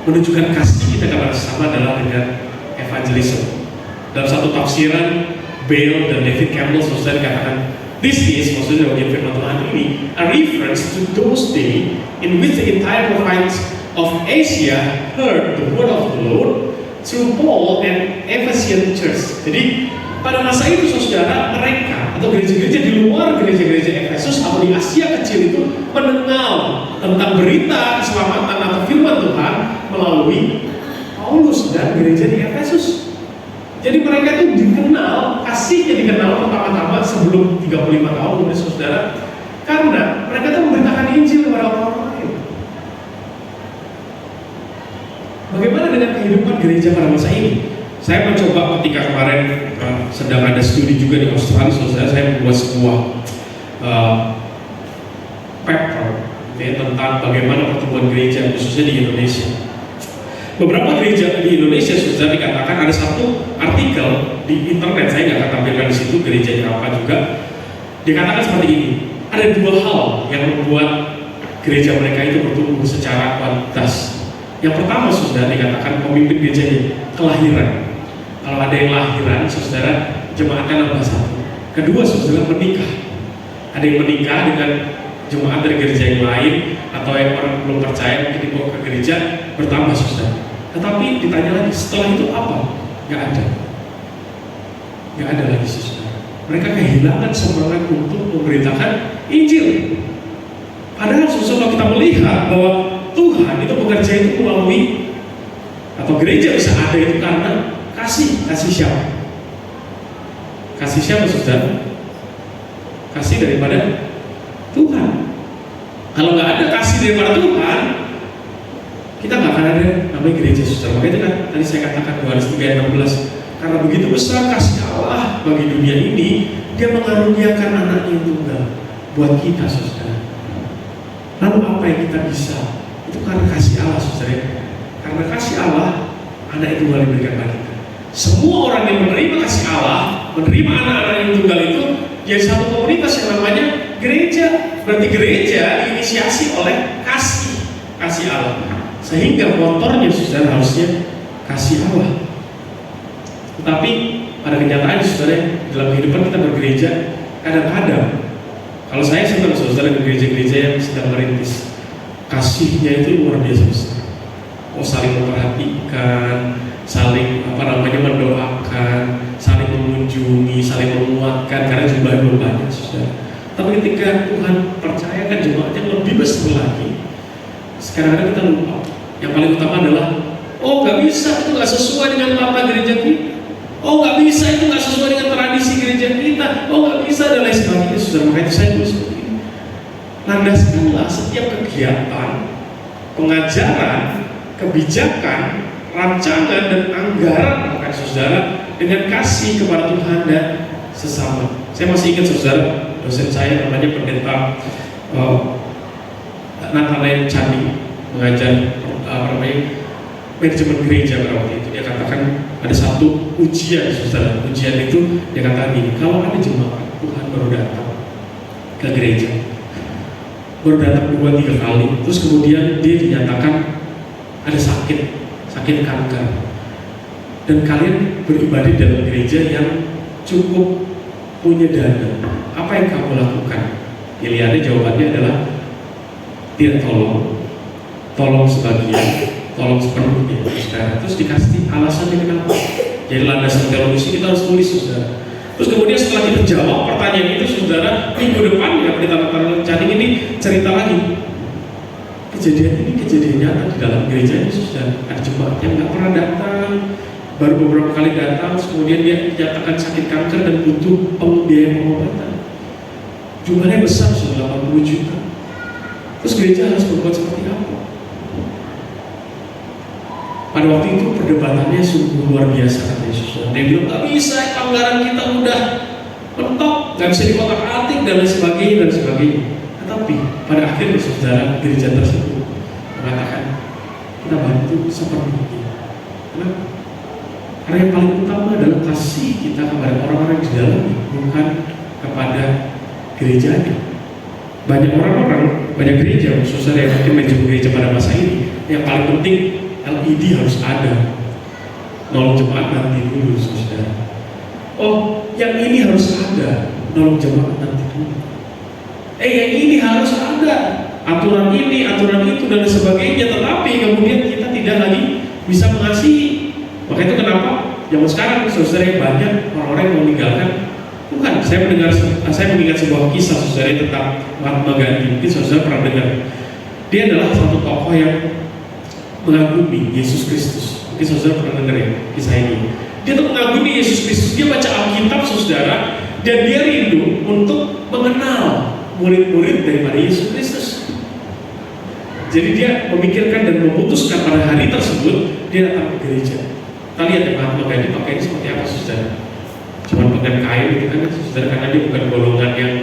menunjukkan kasih kita kepada sesama adalah dengan evangelism. Dalam satu tafsiran, Bale dan David Campbell, saudara, dikatakan this is, maksudnya bagian firman Tuhan ini, a reference to those days in which the entire province of Asia heard the word of the Lord through Paul and Ephesian Church. Jadi pada masa itu, saudara, mereka atau gereja-gereja di luar gereja-gereja Efesus atau di Asia kecil itu mengenal tentang berita keselamatan atau firman Tuhan melalui Paulus dan gereja di Efesus. Jadi mereka itu dikenal, kasihnya dikenal pertama-tama sebelum 35 tahun, saudara, karena mereka itu memberitakan Injil kepada orang lain. Bagaimana dengan kehidupan gereja pada masa ini? Saya mencoba ketika kemarin sedang ada studi juga di Australia, saudara, saya membuat sebuah paper tentang bagaimana pertumbuhan gereja khususnya di Indonesia. Beberapa gereja di Indonesia sudah dikatakan ada satu artikel di internet, saya nggak akan tampilkan di situ gerejanya apa juga. Dikatakan seperti ini, ada dua hal yang membuat gereja mereka itu bertumbuh secara kuantitas. Yang pertama, saudara, dikatakan pemimpin gerejanya kelahiran. Kalau ada yang lahiran, saudara, jemaatnya nambah satu. Kedua, saudara, menikah. Ada yang menikah dengan jemaat dari gereja yang lain, atau yang orang belum percaya mungkin dibawa ke gereja, bertambah, saudara. Tetapi ditanya lagi, setelah itu apa? Gak ada. Gak ada lagi, saudara. Mereka kehilangan semangat untuk memberitakan Injil. Padahal, saudara, kalau kita melihat bahwa Tuhan itu bekerja itu melalui, atau gereja bisa ada itu karena kasih siapa? Kasih siapa, saudara? Kasih daripada Tuhan. Kalau nggak ada kasih daripada Tuhan, kita nggak akan ada namanya gereja, saudara. Makanya itu kan tadi saya katakan 2:3-16, karena begitu besar kasih Allah bagi dunia ini, Dia mengaruniakan anaknya yang tunggal buat kita, saudara. Lalu apa yang kita bisa? Itu karena kasih Allah, saudara. Karena kasih Allah, anak itu boleh diberikan bagi kita. Semua orang yang menerima kasih Allah, menerima anak-anak yang tunggal itu, jadi satu komunitas yang namanya gereja. Berarti gereja diinisiasi oleh kasih Allah. Sehingga motornya saudara harusnya kasih Allah. Tetapi pada kenyataannya saudara, dalam kehidupan kita bergereja, kadang-kadang kalau saya senang saudara di gereja-gereja yang sedang merintis, kasihnya itu luar biasa besar. Saling memperhatikan, saling mendoakan, saling mengunjungi, saling menguatkan karena jumlahnya belum banyak saudara. Tapi ketika Tuhan percayakan jemaatnya lebih besar lagi, sekarang kita lupa. Yang paling utama adalah, nggak bisa, itu nggak sesuai dengan tata gereja kita. Nggak bisa, itu nggak sesuai dengan tradisi gereja kita. Nggak bisa, dan lain sebagainya saudara. Makanya saya tulis seperti ini. Landaskanlah setiap kegiatan, pengajaran, kebijakan, rancangan dan anggaran bukan saudara dengan kasih kepada Tuhan dan sesama. Saya masih ingat saudara, dosen saya namanya pendeta Nathanael Candi mengajar manajemen gereja pada waktu itu. Dia katakan ada satu ujian saudara. Ujian itu dia katakan gini, kalau ada jemaat Tuhan baru datang ke gereja, baru datang 2-3 kali, terus kemudian dia dinyatakan ada sakit kanker, dan kalian beribadah dalam gereja yang cukup punya dana, apa yang kamu lakukan? Pilihannya jawabannya adalah tidak tolong sebagian, tolong sepenuhnya saudara. Terus dikasih alasannya kenapa. Jadi landasan teologis kita harus tulis saudara. Terus kemudian setelah kita jawab pertanyaan itu saudara, minggu depan ya pendeta Candi ini cerita lagi. Kejadian nyata di dalam gereja ini sudah ada jemaat yang nggak pernah datang, baru beberapa kali datang, kemudian dia dinyatakan sakit kanker dan butuh biaya pengobatan. Jumlahnya besar, sudah 80 juta. Terus gereja harus berbuat seperti apa? Pada waktu itu perdebatannya sungguh luar biasa katanya saudara. Dia bilang nggak bisa, anggaran kita udah mentok, nggak bisa dikotak-atik dan lain sebagainya. Tetapi pada akhirnya saudara, gereja tersebut mengatakan kita bantu sepenuhnya. Kenapa? Karena yang paling utama adalah kasih kita kepada orang-orang di dalamnya, bukan kepada gerejanya. Banyak gereja, khususnya yang manajemen gereja pada masa ini, yang paling penting LED harus ada, nolong jemaat nanti dulu saudara. Yang ini harus ada, nolong jemaat nanti dulu. Yang ini harus ada, aturan ini, aturan itu dan sebagainya. Tetapi kemudian kita tidak lagi bisa mengasihi. Maka itu kenapa zaman sekarang saudara banyak orang-orang yang meninggalkan Tuhan. Saya mengingat sebuah kisah saudara tentang Mahatma Gandhi. Mungkin saudara pernah dengar. Dia adalah satu tokoh yang mengagumi Yesus Kristus. Mungkin saudara pernah dengar ya kisah ini. Dia tuh mengagumi Yesus Kristus. Dia baca Alkitab saudara, dan dia rindu untuk mengenal murid-murid daripada Yesus Kristus. Jadi dia memikirkan dan memutuskan pada hari tersebut dia datang ke gereja. Kita lihat ya Mahatma Gandhi pakainya seperti apa saudara? Cuma pakai kain gitu kan saudara, karena dia bukan golongan yang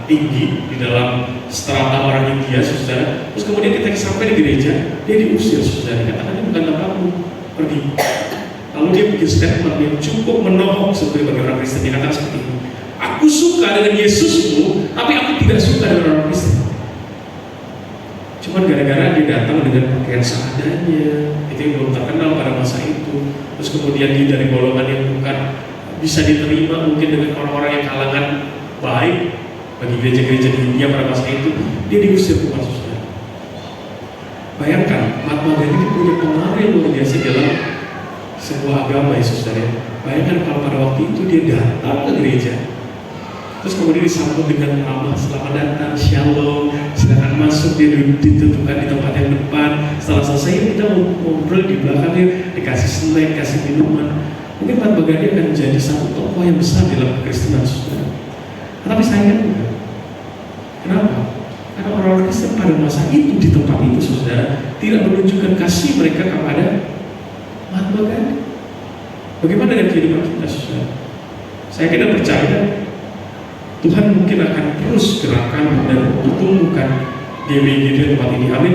tinggi di dalam strata orang India saudara. Terus kemudian kita sampai di gereja, dia diusir saudara. Katakan ini bukan tempatmu, pergi. Lalu dia bikin statement yang cukup menohok seperti bagi orang Kristen. Dia katakan seperti ini, aku suka dengan Yesusmu, tapi aku tidak suka dengan orang Kristen. Cuma gara-gara dia datang dengan pakaian seadanya, itu yang belum terkenal pada masa itu. Terus kemudian dia dari golongan yang bukan bisa diterima mungkin dengan orang-orang yang kalangan baik bagi gereja-gereja di dunia pada masa itu, dia diusir ke saudara. Bayangkan, Mahatma Gandhi itu punya pengaruh yang luar biasa dalam sebuah agama ya saudara. Bayangkan kalau pada waktu itu dia datang ke gereja, terus kemudian disambut dengan ramah, selamat datang, shalom, silakan masuk, dia ditentukan di tempat yang depan. Setelah selesai kita ngobrol di belakangnya, dikasih snack, kasih minuman. Mungkin Mahatma Gandhi akan menjadi satu tokoh yang besar dalam kekristenan saudara. Tapi sayangnya enggak. Kenapa? Karena orang-orang Kristen pada masa itu di tempat itu saudara tidak menunjukkan kasih mereka kepada Mahatma Gandhi. Bagaimana dengan kehidupan kita saudara? Saya kira percaya Tuhan mungkin akan terus gerakan dan pertumbuhkan GBI di tempat ini. Amin.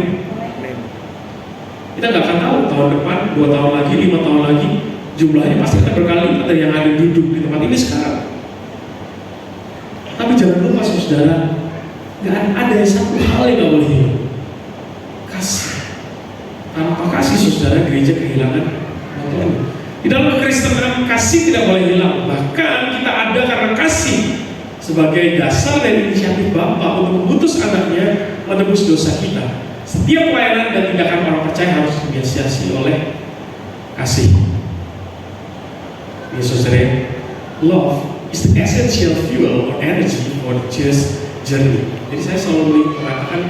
Kita nggak akan tahu tahun depan, 2 tahun lagi, 5 tahun lagi, jumlahnya pasti akan berkali lipat dari yang ada duduk di tempat ini sekarang. Tapi jangan jangan lupa saudara, nggak ada satu hal yang nggak boleh hilang. Kasih. Tanpa kasih saudara, gereja kehilangan motornya. Di dalam kekristenan kasih tidak boleh hilang. Bahkan kita ada karena kasih sebagai dasar dari inisiatif Bapa untuk memutus anaknya menebus dosa kita. Setiap pelayanan dan tindakan orang percaya harus dihiasi oleh kasih. Ya saudara, love is the essential fuel or energy for the church journey. Jadi saya selalu mengatakan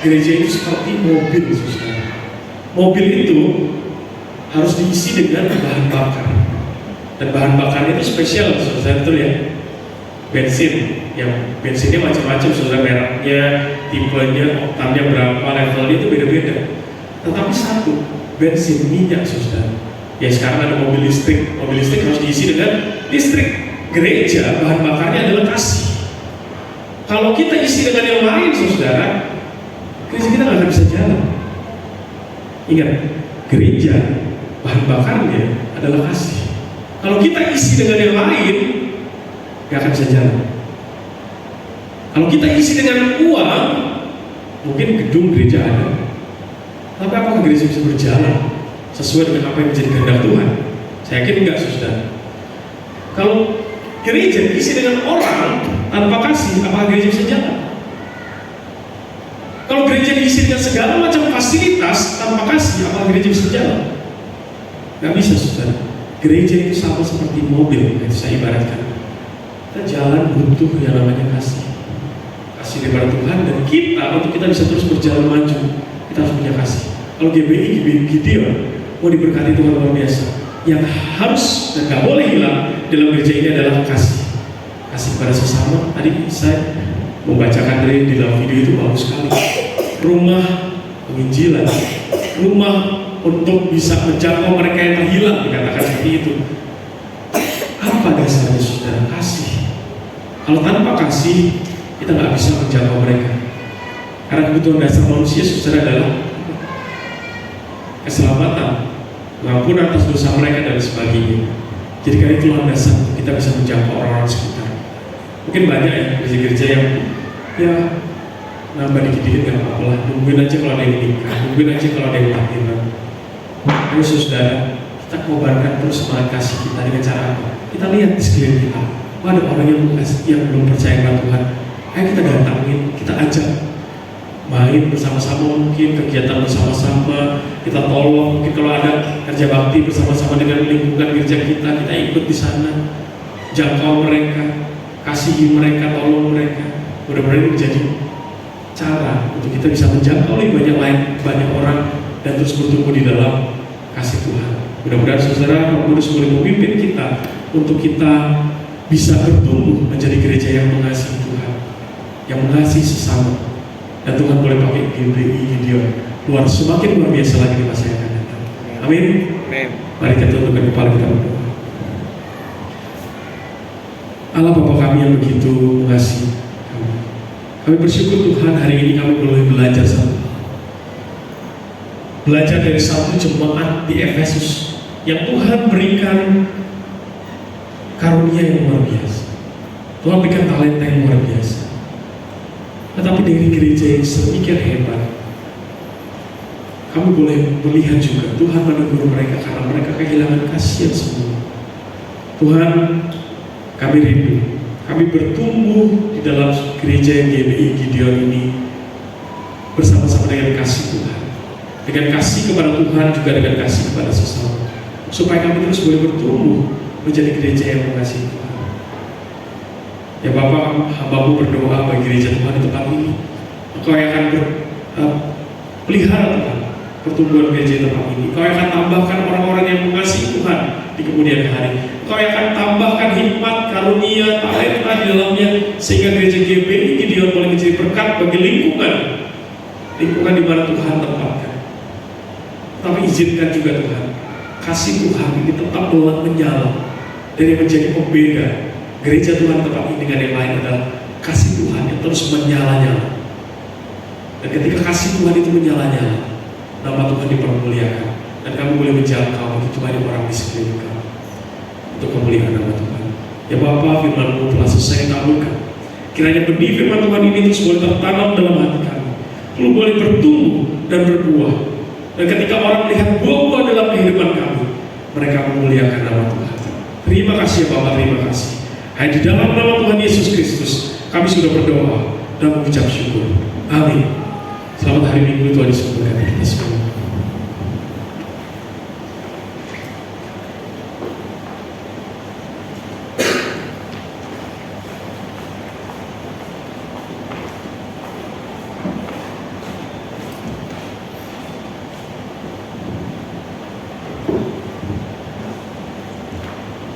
gereja itu seperti mobil, saudara. Mobil itu harus diisi dengan bahan bakar, dan bahan bakarnya itu spesial, saudara, betul ya? Bensin, yang bensinnya macam-macam, saudara, mereknya, tipenya, oktannya berapa, levelnya itu beda-beda. Tetapi satu, bensin minyak, saudara. Ya sekarang ada mobil listrik harus diisi dengan listrik. Gereja bahan bakarnya adalah kasih. Kalau kita isi dengan yang lain, saudara, gereja kita nggak akan bisa jalan. Ingat, gereja bahan bakarnya adalah kasih. Kalau kita isi dengan yang lain, nggak akan bisa jalan. Kalau kita isi dengan uang, mungkin gedung gereja ada, tapi apakah gereja bisa berjalan sesuai dengan apa yang menjadi kehendak Tuhan? Saya yakin enggak, saudara. Kalau gereja diisi dengan orang tanpa kasih, apakah gereja bisa jalan? Kalau gereja diisi dengan segala macam fasilitas tanpa kasih, apakah gereja bisa jalan? Nggak bisa, saudara. Gereja itu sama seperti mobil, yang saya ibaratkan. Kita jalan butuh yang namanya kasih. Kasih daripada Tuhan, dan kita untuk kita bisa terus berjalan maju, kita harus punya kasih. Kalau GBI Gideon mau diberkati Tuhan luar biasa, yang harus dan gak boleh hilang dalam gereja ini adalah kasih. Kasih kepada sesama. Tadi saya membacakan dari di dalam video itu bagus sekali. Rumah penginjilan, rumah untuk bisa menjangkau mereka yang terhilang, dikatakan seperti itu. Apa dasarnya, saudara? Kasih. Kalau tanpa kasih, kita nggak bisa menjangkau mereka. Karena kebutuhan dasar manusia, saudara, adalah keselamatan, pengampunan atas dosa mereka dan sebagainya. Jadi karena itulah dasar kita bisa menjangkau orang-orang sekitar. Mungkin banyak ya gereja-gereja yang ya nambah dikit-dikit nggak apa-apa lah. Nungguin aja kalau ada yang nikah, nungguin aja kalau ada yang lahiran. Ayo saudara, kita kobarkan terus semangat kasih kita dengan cara apa? Kita lihat di sekeliling kita, ada orang yang belum percaya kepada Tuhan. Ayo kita datangin, kita ajak main bersama-sama, mungkin kegiatan bersama-sama, kita tolong, mungkin kalau ada kerja bakti bersama-sama dengan lingkungan gereja kita ikut di sana, jangkau mereka, kasihi mereka, tolong mereka. Mudah-mudahan ini menjadi cara untuk kita bisa menjangkau lebih banyak orang dan terus bertumbuh di dalam kasih Tuhan. Mudah-mudahan saudara Roh Kudus boleh memimpin kita untuk kita bisa bertumbuh menjadi gereja yang mengasihi Tuhan, yang mengasihi sesama, dan Tuhan boleh pakai GBI Gideon semakin luar biasa lagi di masa yang akan datang. Amin. Mari kita tundukkan kepala kita berdoa. Allah Bapa kami yang begitu mengasihi kami. Kami bersyukur Tuhan hari ini kami boleh belajar dari satu jemaat di Efesus yang Tuhan berikan karunia yang luar biasa. Tuhan berikan talenta yang luar biasa. Tetapi dari gereja yang sedemikian hebat, kami boleh melihat juga Tuhan menegur mereka karena mereka kehilangan kasihan semua. Tuhan, kami rindu, kami bertumbuh di dalam gereja yang GBI Gideon ini bersama-sama dengan kasih Tuhan, dengan kasih kepada Tuhan, juga dengan kasih kepada sesama, supaya kami terus boleh bertumbuh menjadi gereja yang mengasihi Tuhan. Ya Bapak, hamba-Mu berdoa bagi gereja Tuhan di tempat ini, Engkau yang akan pelihara Tuhan pertumbuhan gereja tempat ini. Engkau yang akan tambahkan orang-orang yang mengasihi Tuhan di kemudian hari. Engkau yang akan tambahkan hikmat, karunia, talenta di dalamnya, sehingga gereja GBI Gideon boleh menjadi berkat bagi lingkungan di mana Tuhan tempatkan. Tapi izinkan juga Tuhan, kasih Tuhan ini tetap menyala, dari menjadi pembeda gereja Tuhan tempat ini dengan yang lain adalah kasih Tuhan yang terus menyala-nyala. Dan ketika kasih Tuhan itu menyala-nyala, nama Tuhan dipermuliakan, dan kamu boleh menjangkau begitu banyak orang di sekeliling kamu untuk memuliakan nama Tuhan. Ya Bapa, firman-Mu telah selesai kabulkan. Kiranya benih firman Tuhan ini terus boleh tertanam dalam hati kami, lalu boleh bertumbuh dan berbuah. Dan ketika orang melihat buah-buah dalam kehidupan kami, mereka memuliakan nama Tuhan. Terima kasih ya Bapak, terima kasih. Hanya di dalam nama Tuhan Yesus Kristus kami sudah berdoa dan mengucap syukur. Amin. Selamat hari Minggu, Tuhan Yesus memberkati kita semua.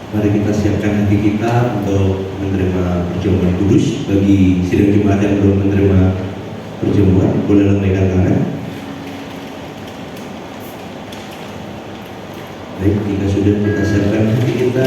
Mari kita siapkan hati kita untuk menerima perjamuan kudus. Bagi sidang jemaat yang belum menerima perjamuan, boleh lambaikan tangan. Baik, jika sudah kita siapkan hati kita,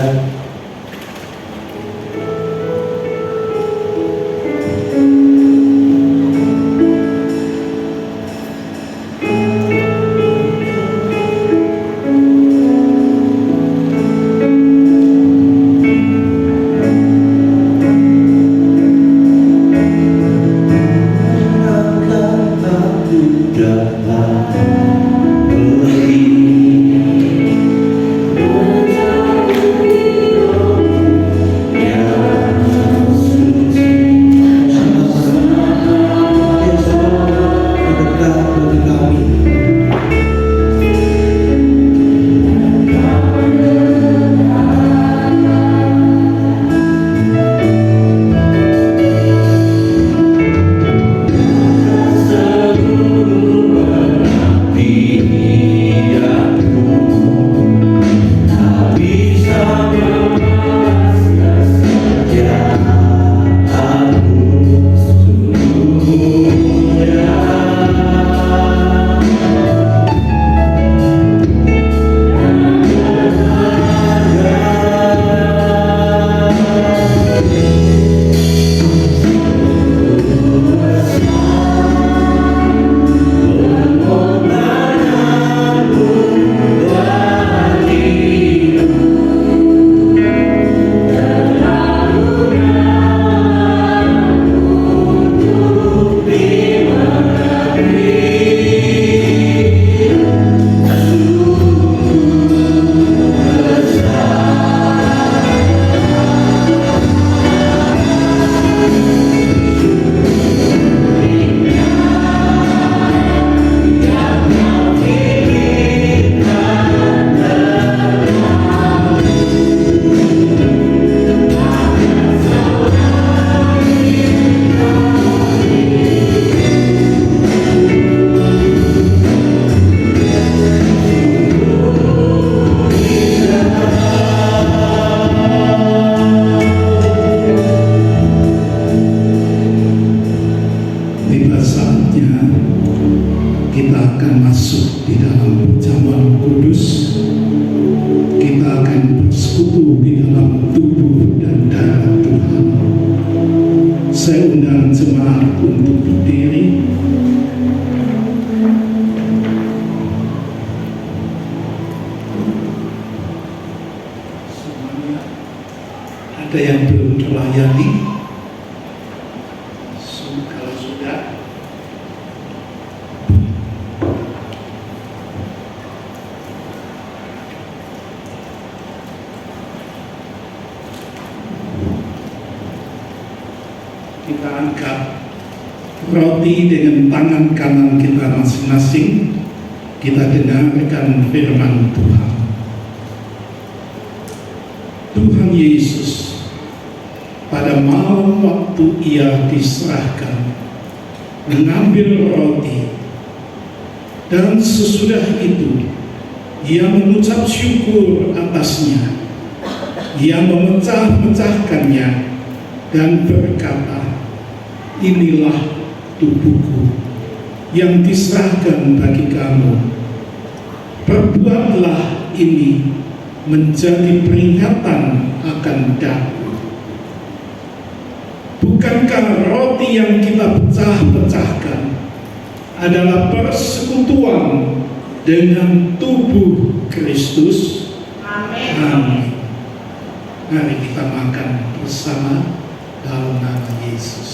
ada yang belum terlayani. Kalau sudah, kita angkat roti dengan tangan kanan kita masing-masing. Kita dengarkan firman Tuhan. Tuhan Yesus pada malam waktu ia diserahkan mengambil roti, dan sesudah itu ia mengucap syukur atasnya. Ia memecah-mecahkannya dan berkata, "Inilah tubuhku yang diserahkan bagi kamu. Perbuatlah ini menjadi peringatan akan daku." Bukankah roti yang kita pecah-pecahkan adalah persekutuan dengan tubuh Kristus? Amin. Mari kita makan bersama dalam nama Yesus.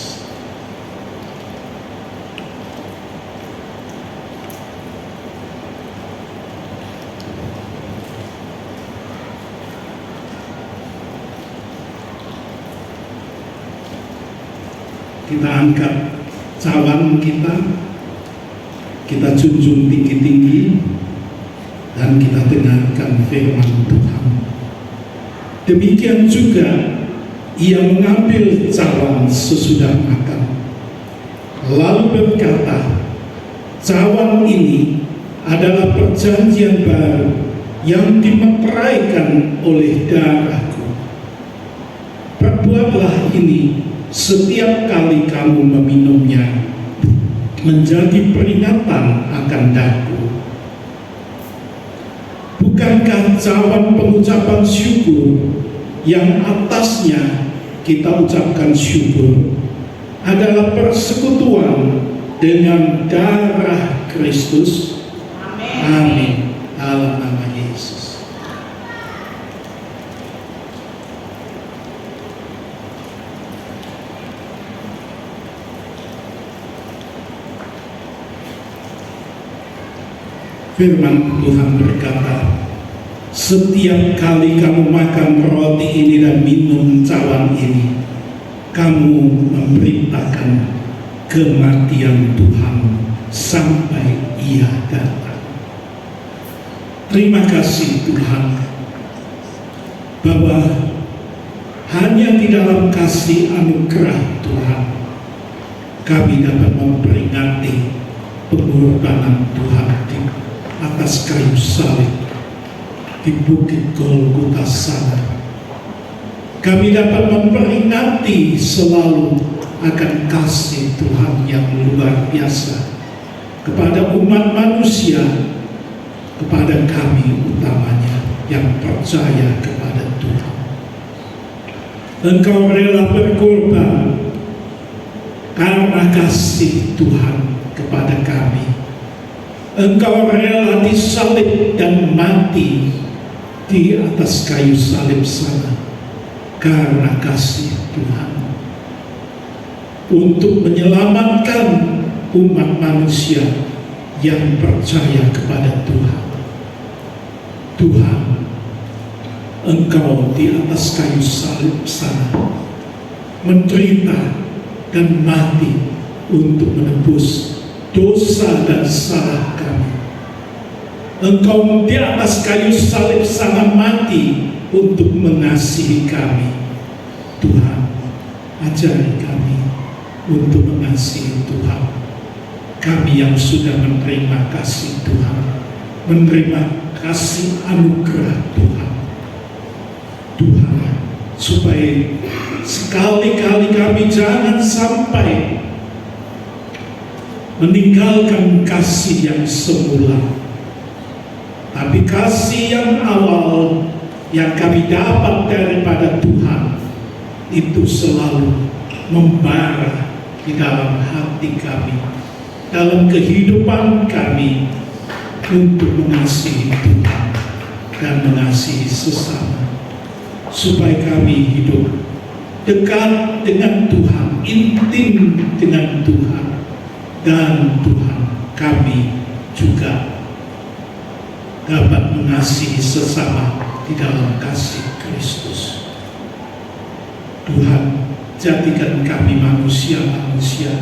kita angkat cawan kita junjung tinggi-tinggi, dan kita dengarkan firman Tuhan. Demikian juga ia mengambil cawan sesudah makan, lalu berkata, cawan ini adalah perjanjian baru yang dimeteraikan oleh darahku. Perbuatlah ini setiap kali kamu meminumnya, menjadi peringatan akan daku. Bukankah cawan pengucapan syukur yang atasnya kita ucapkan syukur adalah persekutuan dengan darah Kristus? Amin. Dalam nama Yesus. Firman Tuhan berkata, setiap kali kamu makan roti ini dan minum cawan ini, kamu memberitakan kematian Tuhan sampai Ia datang. Terima kasih Tuhan, bahwa hanya di dalam kasih anugerah Tuhan kami dapat memperingati pengorbanan Tuhan di atas kayu salib di Bukit Golgota sana. Kami dapat memperingati selalu akan kasih Tuhan yang luar biasa kepada umat manusia, kepada kami utamanya yang percaya kepada Tuhan. Engkau rela berkorban karena kasih Tuhan kepada kami. Engkau rela disalib dan mati di atas kayu salib sana karena kasih Tuhan, untuk menyelamatkan umat manusia yang percaya kepada Tuhan. Tuhan, Engkau di atas kayu salib sana menderita dan mati untuk menebus dosa dan salah kami. Engkau di atas kayu salib sana mati untuk mengasihi kami. Tuhan, ajari kami untuk mengasihi Tuhan. Kami yang sudah menerima kasih Tuhan, menerima kasih anugerah Tuhan. Tuhan, supaya sekali-kali kami jangan sampai meninggalkan kasih yang semula, tapi kasih yang awal yang kami dapat daripada Tuhan itu selalu membara di dalam hati kami, dalam kehidupan kami, untuk mengasihi Tuhan dan mengasihi sesama, supaya kami hidup dekat dengan Tuhan, intim dengan Tuhan, dan Tuhan kami juga dapat mengasihi sesama di dalam kasih Kristus. Tuhan, jadikan kami manusia-manusia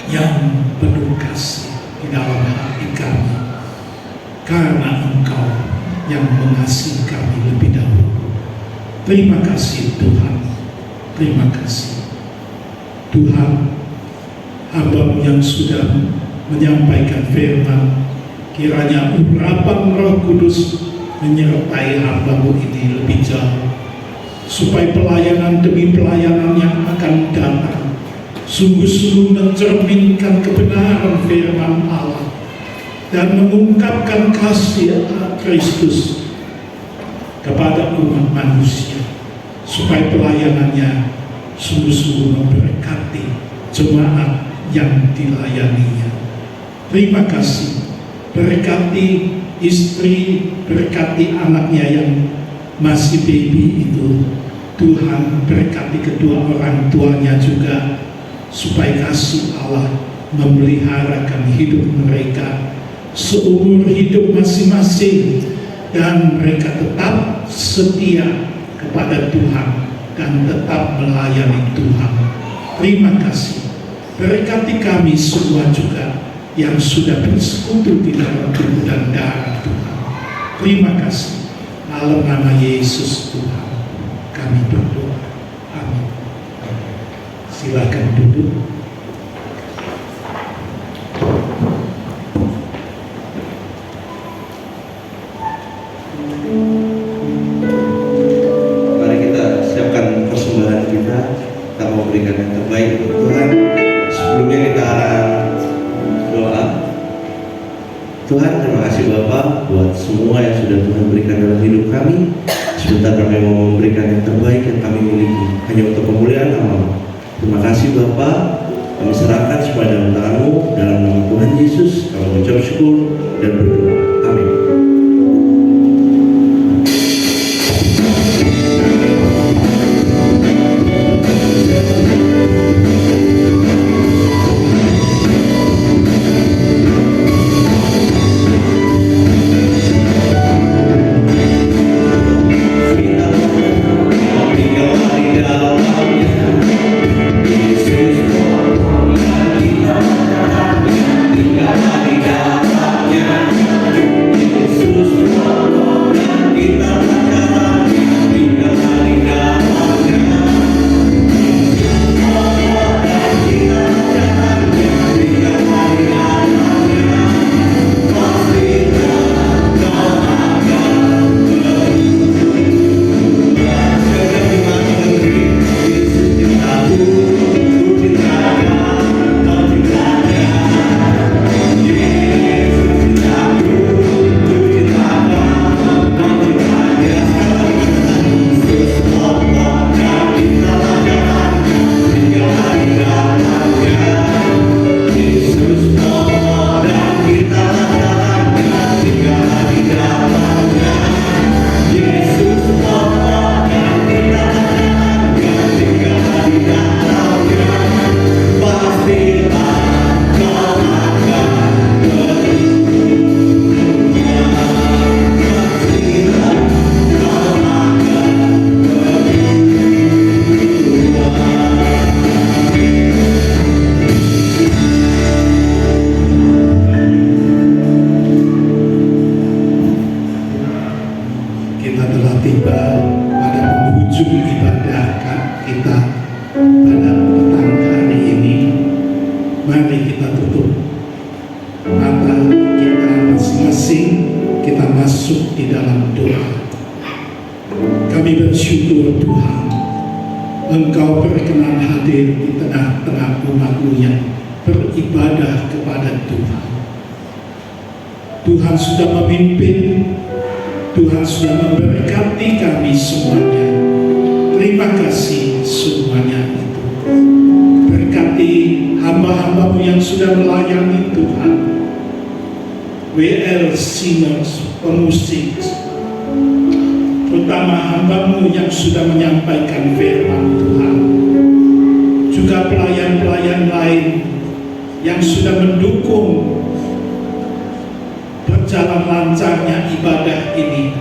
yang penuh kasih di dalam hati kami, karena Engkau yang mengasihi kami lebih dahulu. Terima kasih Tuhan, terima kasih Tuhan. Hamba-Mu yang sudah menyampaikan firman, kiranya urapan Roh Kudus menyertai hamba-Mu ini lebih jauh, supaya pelayanan demi pelayanan yang akan datang sungguh-sungguh mencerminkan kebenaran firman Allah dan mengungkapkan kasih Kristus kepada umat manusia, supaya pelayanannya sungguh-sungguh memberkati jemaat yang dilayaninya. Terima kasih. Berkati istri, berkati anaknya yang masih baby itu. Tuhan, berkati kedua orang tuanya juga, supaya kasih Allah memeliharakan hidup mereka seumur hidup masing-masing, dan mereka tetap setia kepada Tuhan dan tetap melayani Tuhan Terima kasih. Berkati kami semua juga yang sudah bersekutu di dalam tubuh dan darah Tuhan. Terima kasih. Dalam nama Yesus Tuhan kami berdoa. Amin. Silakan duduk. Mari kita siapkan persembahan kita. Kita mau berikan yang terbaik untuk Tuhan. Sebelumnya kita akan doa. Tuhan, terima kasih Bapak buat semua yang sudah Tuhan berikan dalam hidup kami. Sebentar kami mau memberikan yang terbaik yang kami miliki hanya untuk kemuliaan nama-Mu. Terima kasih Bapak. Kami serahkan semua dalam tangan-Mu, dalam nama Tuhan Yesus. Kami mengucap syukur dan berdoa. Amin. Tuhan sudah memimpin, Tuhan sudah memberkati kami semuanya. Terima kasih semuanya itu. Berkati hamba-hamba-Mu yang sudah melayani Tuhan, WL Singers, pemusik, terutama hamba-Mu yang sudah menyampaikan firman Tuhan, juga pelayan-pelayan lain yang sudah mendukung berjalan lancarnya ibadah ini.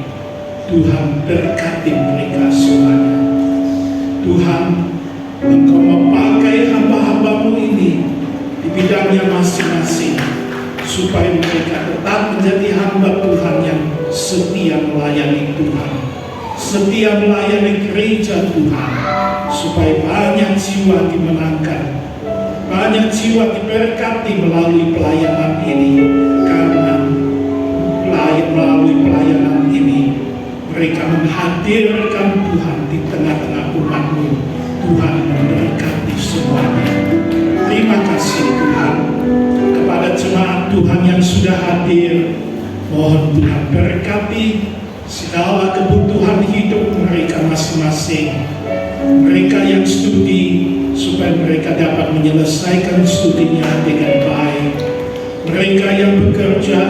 Tuhan berkati mereka semuanya. Tuhan, Engkau memakai hamba-hamba-Mu ini di bidangnya masing-masing, supaya mereka tetap menjadi hamba Tuhan yang setia melayani Tuhan, setia melayani gereja Tuhan, supaya banyak jiwa dimenangkan, banyak jiwa diberkati melalui pelayanan ini. Karena melalui pelayanan ini mereka menghadirkan Tuhan di tengah-tengah umat-Mu. Tuhan memberkati semuanya. Terima kasih Tuhan. Kepada jemaat Tuhan yang sudah hadir, mohon Tuhan berkati segala kebutuhan hidup mereka masing-masing. Mereka yang studi, supaya mereka dapat menyelesaikan studinya dengan baik. Mereka yang bekerja,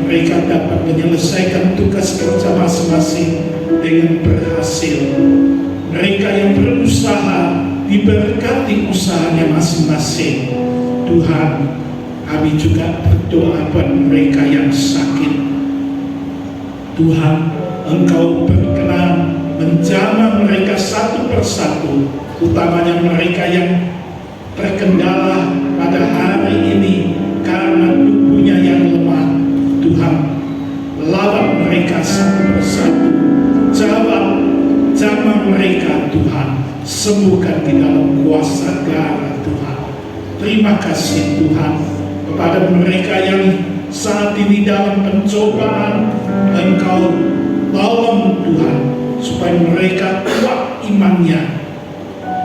mereka dapat menyelesaikan tugas kerja masing-masing dengan berhasil. Mereka yang berusaha, diberkati usahanya masing-masing. Tuhan, kami juga berdoa buat mereka yang sakit. Tuhan, Engkau berkenan menjamah mereka satu persatu, utamanya mereka yang terkendala pada hari ini karena tubuhnya yang lemah. Tuhan, lawat mereka satu persatu, jawab jamah mereka Tuhan, sembuhkan di dalam kuasa darah Tuhan. Terima kasih Tuhan kepada mereka yang saat ini dalam pencobaan, Engkau tolong Tuhan supaya mereka kuat imannya.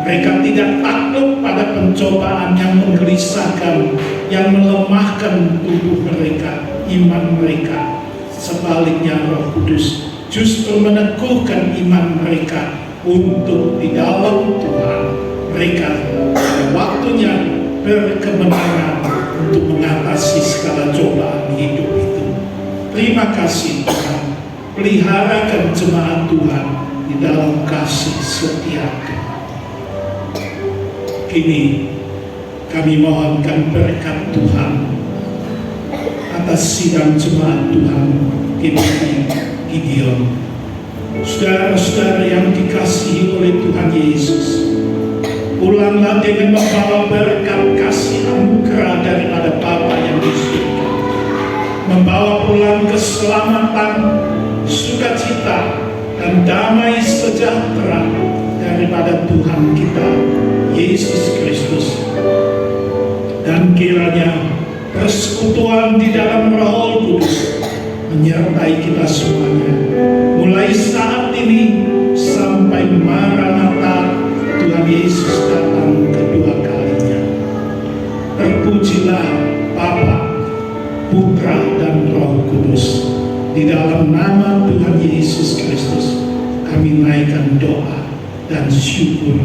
Mereka tidak takut pada pencobaan yang menggelisahkan, yang melemahkan tubuh mereka, iman mereka. Sebaliknya Roh Kudus justru meneguhkan iman mereka untuk di dalam Tuhan mereka pada waktunya berkemenangan untuk mengatasi segala cobaan hidup itu. Terima kasih Tuhan, peliharakan jemaat Tuhan di dalam kasih setia Tuhan. Kini kami mohonkan berkat Tuhan atas sidang jemaat Tuhan GPI Gideon. Saudara-saudara yang dikasihi oleh Tuhan Yesus, pulanglah dengan membawa berkat kasih anugerah daripada Bapa yang di surga, membawa pulang keselamatan, sukacita, dan damai sejahtera daripada Tuhan kita Yesus Kristus. Dan kiranya persekutuan di dalam Roh Kudus menyertai kita semuanya, mulai saat ini sampai Maranatha Tuhan Yesus datang kedua kalinya. Terpujilah Bapa, Putra, dan Roh Kudus. Di dalam nama Tuhan Yesus Kristus kami naikkan doa dan syukur